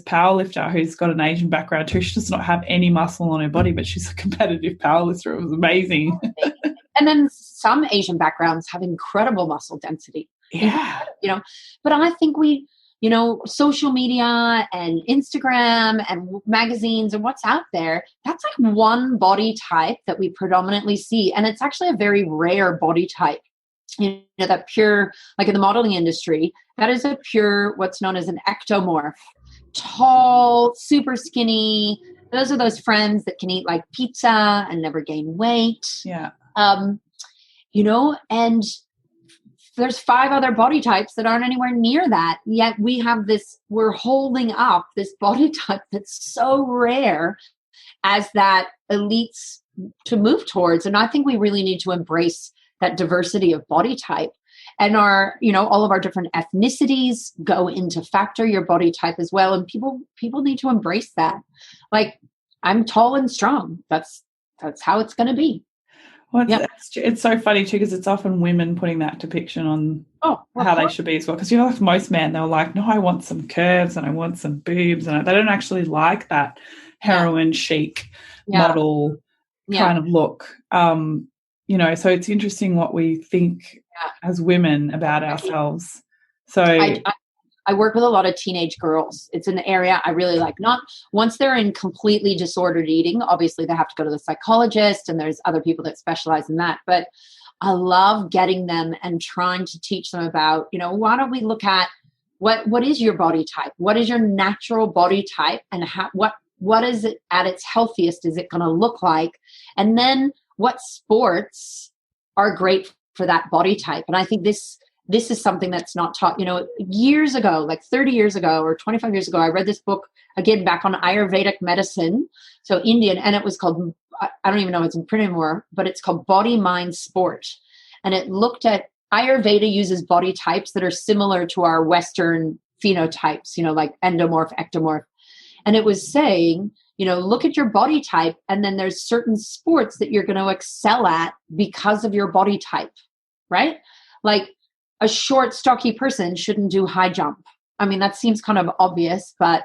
power lifter who's got an Asian background too. She does not have any muscle on her body, but she's a competitive power lifter. It was amazing. And then some Asian backgrounds have incredible muscle density. Yeah. But I think social media and Instagram and magazines and what's out there, that's like one body type that we predominantly see. And it's actually a very rare body type. That pure, like in the modeling industry, that is a pure, what's known as an ectomorph. Tall, super skinny. Those are those friends that can eat like pizza and never gain weight. Yeah. And there's 5 other body types that aren't anywhere near that. Yet we're holding up this body type that's so rare as that elites to move towards. And I think we really need to embrace that diversity of body type, and all of our different ethnicities go into factor your body type as well. And people need to embrace that. Like, I'm tall and strong. That's how it's going to be. Well, it's so funny too, because it's often women putting that depiction on how they should be as well. Because like most men, they're like, no, I want some curves and I want some boobs, and they don't actually like that heroin chic model kind of look. So it's interesting what we think as women about ourselves. So I work with a lot of teenage girls. It's an area I really like. Not once they're in completely disordered eating, obviously they have to go to the psychologist, and there's other people that specialize in that. But I love getting them and trying to teach them about, why don't we look at what is your body type? What is your natural body type? And what is it at its healthiest? Is it going to look like? And then what sports are great for that body type? And I think this is something that's not taught. Years ago, like 30 years ago or 25 years ago, I read this book, again, back on Ayurvedic medicine, so Indian, and it was called, I don't even know if it's in print anymore, but it's called Body, Mind, Sport. And it looked at, Ayurveda uses body types that are similar to our Western phenotypes, like endomorph, ectomorph. And it was saying, look at your body type, and then there's certain sports that you're going to excel at because of your body type, right? Like a short, stocky person shouldn't do high jump. I mean, that seems kind of obvious, but,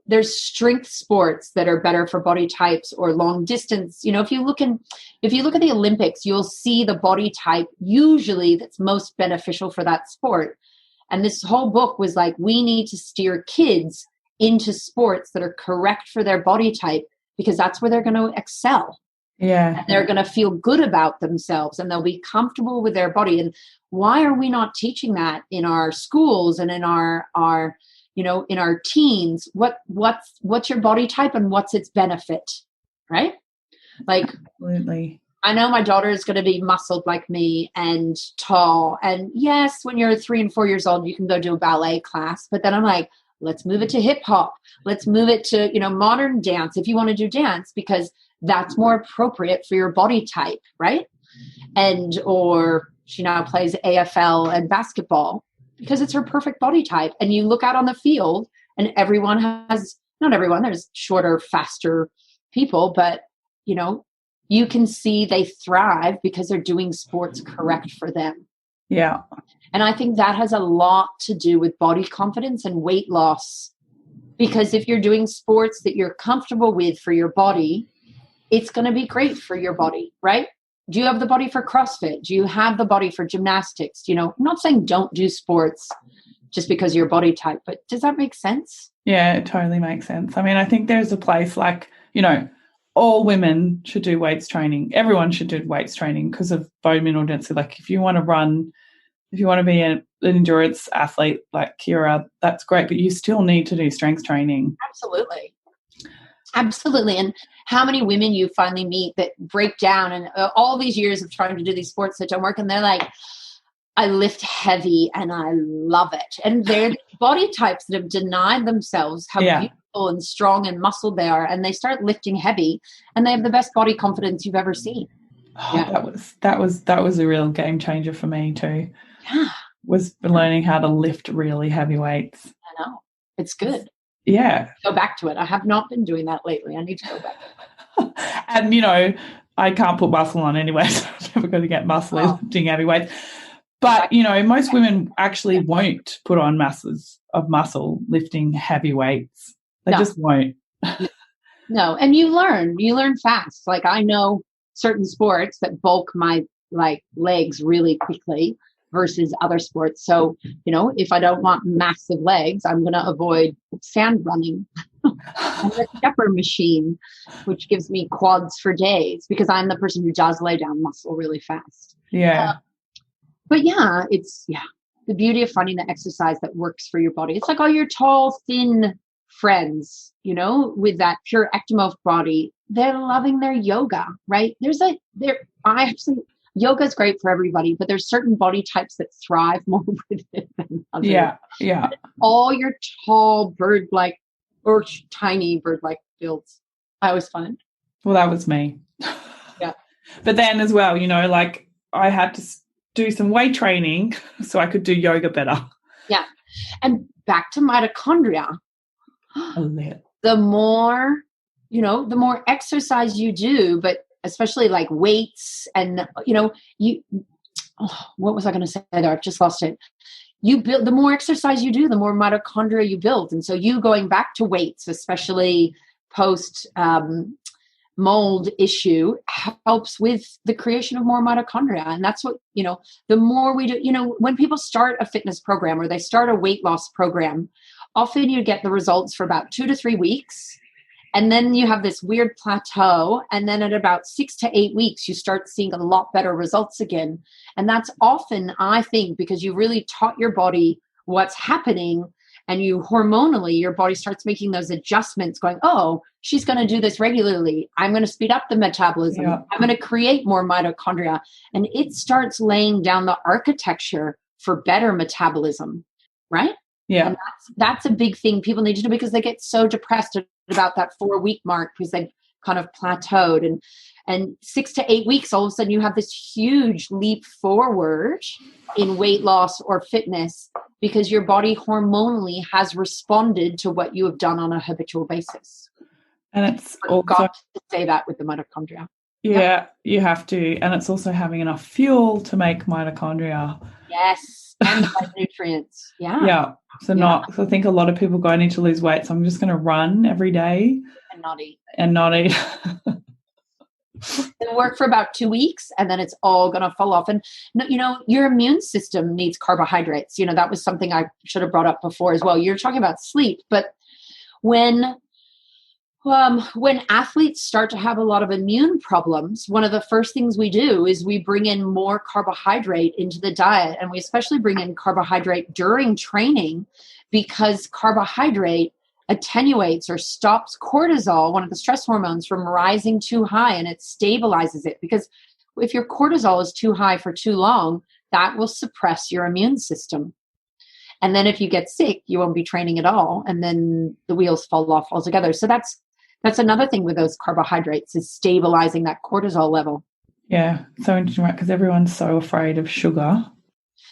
there's strength sports that are better for body types, or long distance. If you look at the Olympics, you'll see the body type usually that's most beneficial for that sport. And this whole book was like, we need to steer kids into sports that are correct for their body type, because that's where they're going to excel. Yeah. And they're going to feel good about themselves, and they'll be comfortable with their body. And why are we not teaching that in our schools and in our in our teens? What's your body type and what's its benefit? Right? Like, absolutely. I know my daughter is going to be muscled like me and tall. And yes, when you're 3 and 4 years old, you can go do a ballet class. But then I'm like, let's move it to hip hop. Let's move it to, modern dance if you want to do dance, because that's more appropriate for your body type, right? Or she now plays AFL and basketball because it's her perfect body type. And you look out on the field and not everyone, there's shorter, faster people, but, you can see they thrive because they're doing sports correct for them. Yeah. And I think that has a lot to do with body confidence and weight loss, because if you're doing sports that you're comfortable with for your body, it's going to be great for your body, right? Do you have the body for CrossFit? Do you have the body for gymnastics? I'm not saying don't do sports just because of your body type, but does that make sense? Yeah, it totally makes sense. I mean, I think there's a place like, all women should do weights training. Everyone should do weights training because of bone mineral density. Like if you want to run, if you want to be an endurance athlete like Kira, that's great, but you still need to do strength training. Absolutely. And how many women you finally meet that break down and all these years of trying to do these sports that don't work, and they're like, I lift heavy and I love it. And their body types that have denied themselves how beautiful and strong and muscled they are, and they start lifting heavy, and they have the best body confidence you've ever seen. That was a real game changer for me too. Yeah. Was learning how to lift really heavy weights. I know. It's good. Yeah. Go back to it. I have not been doing that lately. I need to go back. And, you know, I can't put muscle on anyway, so I'm never going to get muscle lifting heavy weights. But, you know, most women actually won't put on masses of muscle lifting heavy weights. They just won't. No. And you learn fast. Like, I know certain sports that bulk my legs really quickly versus other sports. So, you know, if I don't want massive legs, I'm going to avoid sand running and the stepper machine, which gives me quads for days because I'm the person who does lay down muscle really fast. Yeah. But yeah, it's the beauty of finding the exercise that works for your body. It's like all your tall, thin friends, you know, with that pure ectomorph body, they're loving their yoga, right? Yoga is great for everybody, but there's certain body types that thrive more with it than others. Yeah. All your tall bird-like or tiny bird-like builds, I always find. Well, that was me. Yeah. But then as well, you know, like I had to do some weight training so I could do yoga better. Yeah. And back to mitochondria. The more exercise you do, but especially like weights and, you know, what was I going to say there? I've just lost it. The more exercise you do, the more mitochondria you build. And so you going back to weights, especially post mold issue, helps with the creation of more mitochondria. And that's what, you know, the more we do, you know, when people start a fitness program or they start a weight loss program, often you get the results for about 2 to 3 weeks. And then you have this weird plateau. And then at about 6 to 8 weeks, you start seeing a lot better results again. And that's often, I think, because you really taught your body what's happening, and you hormonally, your body starts making those adjustments going, oh, she's going to do this regularly. I'm going to speed up the metabolism. Yeah. I'm going to create more mitochondria. And it starts laying down the architecture for better metabolism, right? Yeah. And that's a big thing people need to do, because they get so depressed about that 4-week mark because they've kind of plateaued. And 6 to 8 weeks, all of a sudden you have this huge leap forward in weight loss or fitness because your body hormonally has responded to what you have done on a habitual basis. And it's also got to say that with the mitochondria. Yeah, you have to. And it's also having enough fuel to make mitochondria. Yes. And the nutrients. Yeah. Yeah. So I think a lot of people go, I need to lose weight, so I'm just going to run every day. And not eat. It'll work for about 2 weeks, and then it's all going to fall off. And, you know, your immune system needs carbohydrates. You know, that was something I should have brought up before as well. You're talking about sleep, but when athletes start to have a lot of immune problems, one of the first things we do is we bring in more carbohydrate into the diet. And we especially bring in carbohydrate during training, because carbohydrate attenuates or stops cortisol, one of the stress hormones, from rising too high, and it stabilizes it. Because if your cortisol is too high for too long, that will suppress your immune system. And then if you get sick, you won't be training at all, and then the wheels fall off altogether. So that's another thing with those carbohydrates, is stabilizing that cortisol level. Yeah, so interesting, right? Because everyone's so afraid of sugar,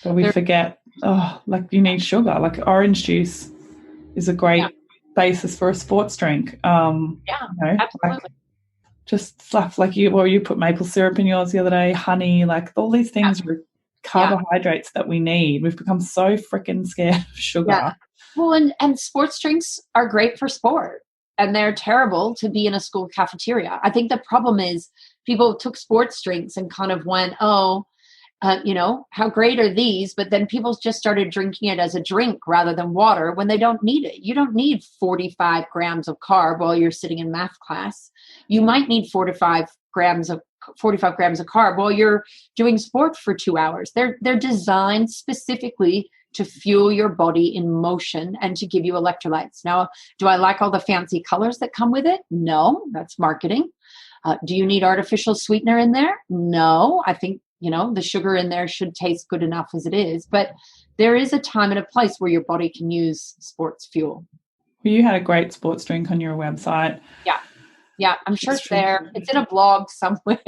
but we forget, like you need sugar. Like orange juice is a great basis for a sports drink. Absolutely. Like just stuff like you put maple syrup in yours the other day, honey, like all these things are carbohydrates that we need. We've become so freaking scared of sugar. Yeah. Well, and sports drinks are great for sport, and they're terrible to be in a school cafeteria. I think the problem is people took sports drinks and kind of went, you know, how great are these? But then people just started drinking it as a drink rather than water when they don't need it. You don't need 45 grams of carb while you're sitting in math class. You might need 45 grams of carb while you're doing sport for 2 hours. They're designed specifically to fuel your body in motion and to give you electrolytes. Now, do I like all the fancy colors that come with it? No, that's marketing. Do you need artificial sweetener in there? No, I think The sugar in there should taste good enough as it is, but there is a time and a place where your body can use sports fuel. Well, you had a great sports drink on your website. Yeah, I'm sure it's there. It's in a blog somewhere.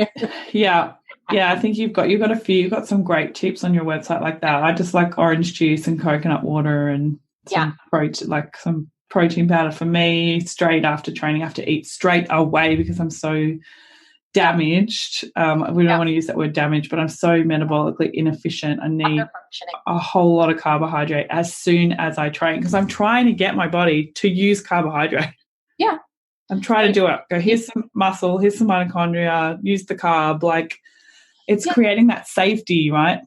Yeah, I think you've got some great tips on your website like that. I just like orange juice and coconut water and some protein powder for me straight after training. I have to eat straight away because I'm so damaged. We don't want to use that word damaged, but I'm so metabolically inefficient. I need a whole lot of carbohydrate as soon as I train because I'm trying to get my body to use carbohydrate. Yeah. I'm trying to do it. Go, here's some muscle, here's some mitochondria, use the carb. Like, it's creating that safety, right?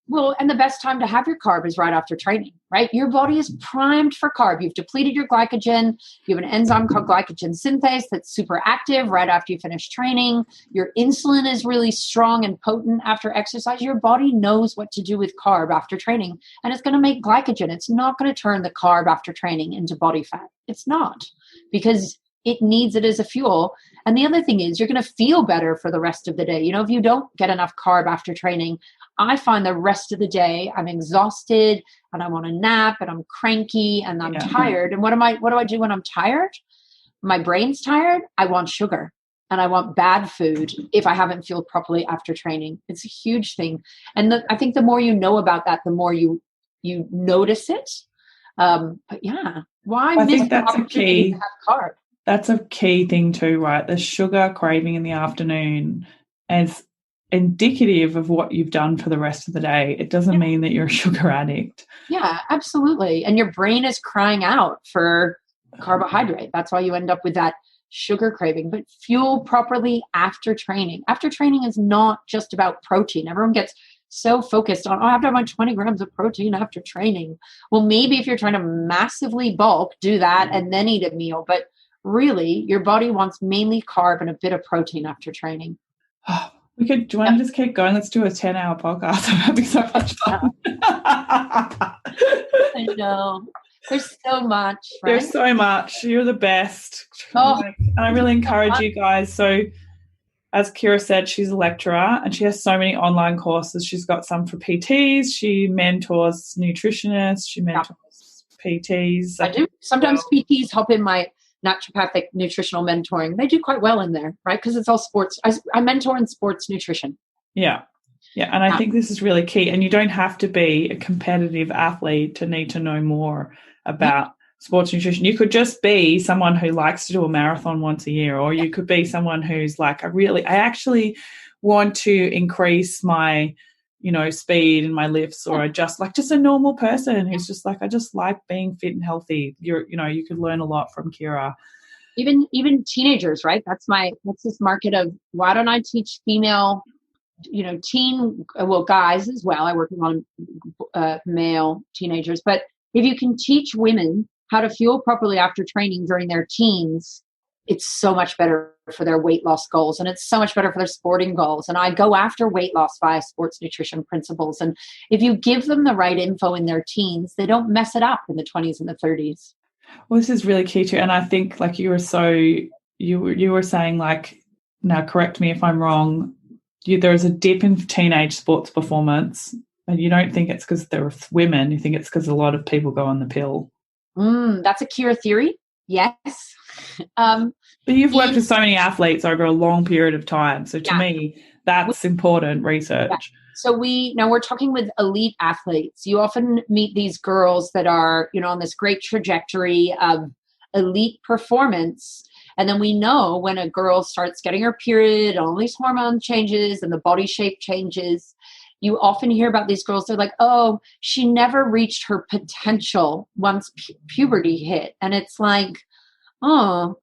Well, and the best time to have your carb is right after training, right? Your body is primed for carb. You've depleted your glycogen. You have an enzyme called glycogen synthase that's super active right after you finish training. Your insulin is really strong and potent after exercise. Your body knows what to do with carb after training, and it's going to make glycogen. It's not going to turn the carb after training into body fat. It's not, because it needs it as a fuel. And the other thing is you're going to feel better for the rest of the day. If you don't get enough carb after training, I find the rest of the day I'm exhausted and I want to nap and I'm cranky and I'm tired. And what do I do when I'm tired? My brain's tired. I want sugar and I want bad food if I haven't fueled properly after training. It's a huge thing. And I think the more you know about that, the more you notice it. But yeah, why miss the opportunity to have carb? That's a key thing too, right? The sugar craving in the afternoon is indicative of what you've done for the rest of the day. It doesn't mean that you're a sugar addict. Yeah, absolutely. And your brain is crying out for carbohydrate. That's why you end up with that sugar craving. But fuel properly after training. After training is not just about protein. Everyone gets so focused on, I have to have my 20 grams of protein after training. Well, maybe if you're trying to massively bulk, do that and then eat a meal. But really, your body wants mainly carb and a bit of protein after training. Do you want to just keep going? Let's do a 10-hour podcast. I'm having so much fun. I know. There's so much, right? There's so much. You're the best. And I really encourage you guys. So, as Kira said, she's a lecturer and she has so many online courses. She's got some for PTs. She mentors nutritionists. She mentors PTs. I do. Sometimes PTs help in my naturopathic nutritional mentoring. They do quite well in there, right? Because it's all sports. I mentor in sports nutrition. Yeah. And I think this is really key. And you don't have to be a competitive athlete to need to know more about sports nutrition. You could just be someone who likes to do a marathon once a year, or you could be someone who's like, I actually want to increase my, speed in my lifts, or just a normal person who's just like, I just like being fit and healthy. You could learn a lot from Kira. Even teenagers, right? That's this market of, why don't I teach female, guys as well. I work on male teenagers, but if you can teach women how to fuel properly after training during their teens, it's so much better for their weight loss goals, and it's so much better for their sporting goals. And I go after weight loss via sports nutrition principles. And if you give them the right info in their teens, they don't mess it up in the 20s and the 30s. Well, this is really key too. And I think like you were saying, like, now correct me if I'm wrong, there's a dip in teenage sports performance, and you don't think it's because they're women. You think it's because a lot of people go on the pill. That's a Kira theory. Yes. But you've worked with so many athletes over a long period of time. So to me, that's important research. Yeah. So we're talking with elite athletes. You often meet these girls that are, on this great trajectory of elite performance. And then we know when a girl starts getting her period, all these hormone changes and the body shape changes, you often hear about these girls. They're like, oh, she never reached her potential once puberty hit. And it's like, oh,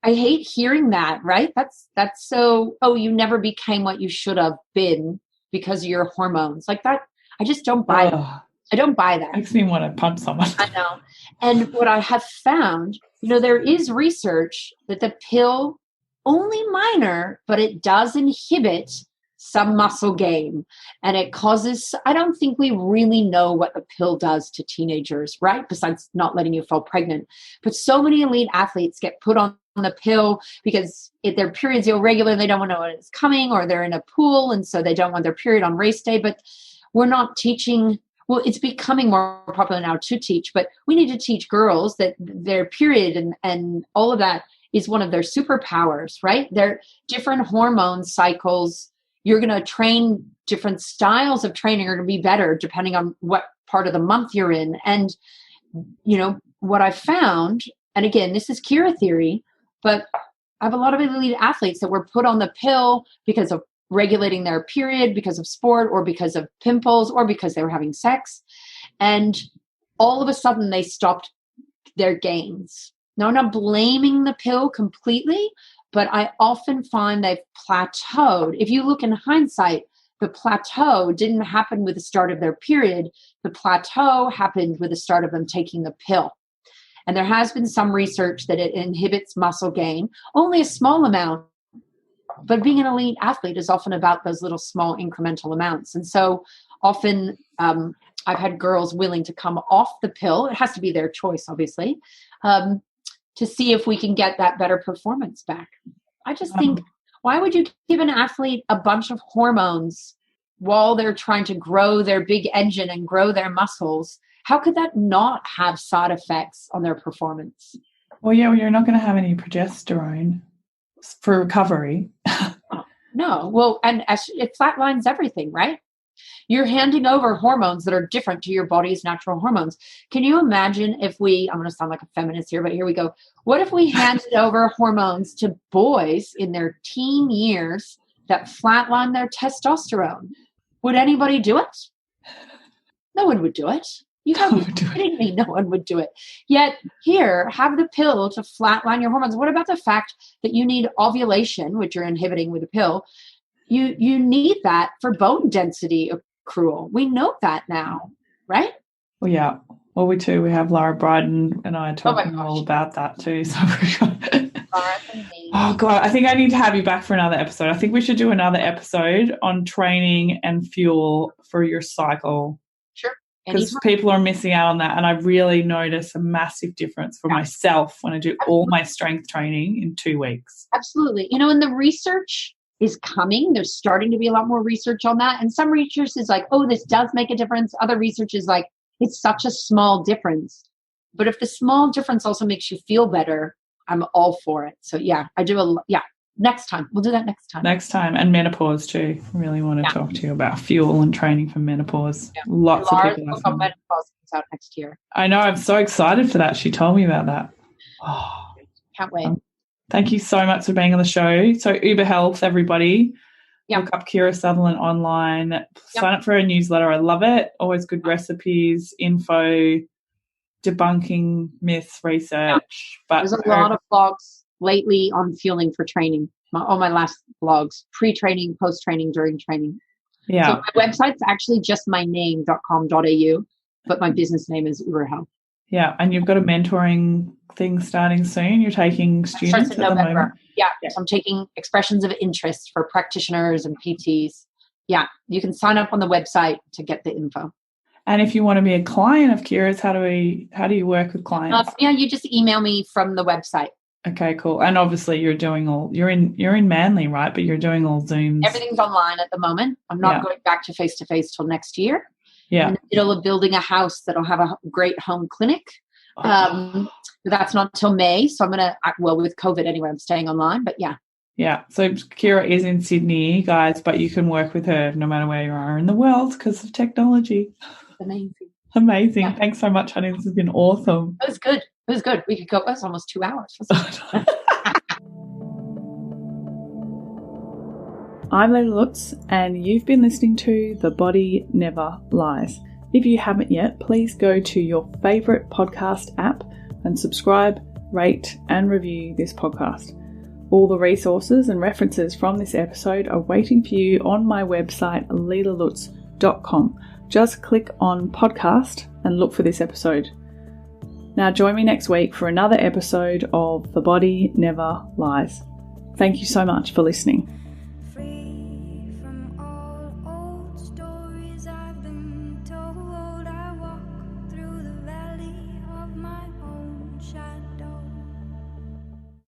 I hate hearing that, right? That's so, you never became what you should have been because of your hormones. Like that, I just don't buy that. I don't buy that. Makes me want to punch someone. I know. And what I have found, there is research that the pill, only minor, but it does inhibit some muscle gain, and it causes, I don't think we really know what the pill does to teenagers, right? Besides not letting you fall pregnant. But so many elite athletes get put on the pill because if their period's irregular, they don't want to know when it's coming, or they're in a pool and so they don't want their period on race day. But we're not teaching. Well, it's becoming more popular now to teach, but we need to teach girls that their period and all of that is one of their superpowers, right? Their different hormone cycles. You're going to train, different styles of training are going to be better depending on what part of the month you're in. And, what I found, and again, this is Kira theory, but I have a lot of elite athletes that were put on the pill because of regulating their period, because of sport, or because of pimples, or because they were having sex. And all of a sudden they stopped their gains. Now, I'm not blaming the pill completely, but I often find they've plateaued. If you look in hindsight, the plateau didn't happen with the start of their period. The plateau happened with the start of them taking the pill. And there has been some research that it inhibits muscle gain, only a small amount. But being an elite athlete is often about those little small incremental amounts. And so often I've had girls willing to come off the pill. It has to be their choice, obviously, to see if we can get that better performance back. I just think, why would you give an athlete a bunch of hormones while they're trying to grow their big engine and grow their muscles? How could that not have side effects on their performance? Well, you're not going to have any progesterone for recovery. No. Well, and it flatlines everything, right? You're handing over hormones that are different to your body's natural hormones. Can you imagine if I'm going to sound like a feminist here, but here we go. What if we handed over hormones to boys in their teen years that flatline their testosterone? Would anybody do it? No one would do it. You gotta be kidding me. No one would do it. Yet here, have the pill to flatline your hormones. What about the fact that you need ovulation, which you're inhibiting with the pill? You need that for bone density accrual. We know that now, right? Well, yeah. Well, we too. We have Laura Bryden and I talking all about that too. So oh God, I think I need to have you back for another episode. I think we should do another episode on training and fuel for your cycle. Sure. Because people are missing out on that. And I really notice a massive difference for myself when I do all my strength training in 2 weeks. Absolutely. And the research is coming. There's starting to be a lot more research on that. And some research is like, oh, this does make a difference. Other research is like, it's such a small difference. But if the small difference also makes you feel better, I'm all for it. So next time. We'll do that next time. Next time. And menopause too. Really want to talk to you about fuel and training for menopause. Yeah. Lots of people book on menopause comes out next year. I know. I'm so excited for that. She told me about that. Oh, can't wait. Thank you so much for being on the show. So Uber Health, everybody. Look up Kira Sutherland online. Sign up for her newsletter. I love it. Always good recipes, info, debunking myths, research. But there's a lot of blogs lately on fueling for training. All my last blogs, pre-training, post-training, during training. Yeah. So my website's actually just my name.com.au, but my business name is Uber Health. Yeah, and you've got a mentoring thing starting soon. You're taking students at the moment. Yeah, so I'm taking expressions of interest for practitioners and PTs. Yeah, you can sign up on the website to get the info. And if you want to be a client of Kira's, how do you work with clients? You just email me from the website. Okay, cool. And obviously you're in Manly, right? But you're doing all Zooms. Everything's online at the moment. I'm not going back to face-to-face till next year. Yeah. In the middle of building a house that'll have a great home clinic. That's not till May. So I'm going to, with COVID anyway, I'm staying online, but yeah. Yeah. So Kira is in Sydney, guys, but you can work with her no matter where you are in the world because of technology. Amazing. Yeah. Thanks so much, honey. This has been awesome. It was good. We could go. It was almost 2 hours. I'm Leila Lutz, and you've been listening to The Body Never Lies. If you haven't yet, please go to your favourite podcast app and subscribe, rate, and review this podcast. All the resources and references from this episode are waiting for you on my website, leilalutz.com. Just click on podcast and look for this episode. Now join me next week for another episode of The Body Never Lies. Thank you so much for listening.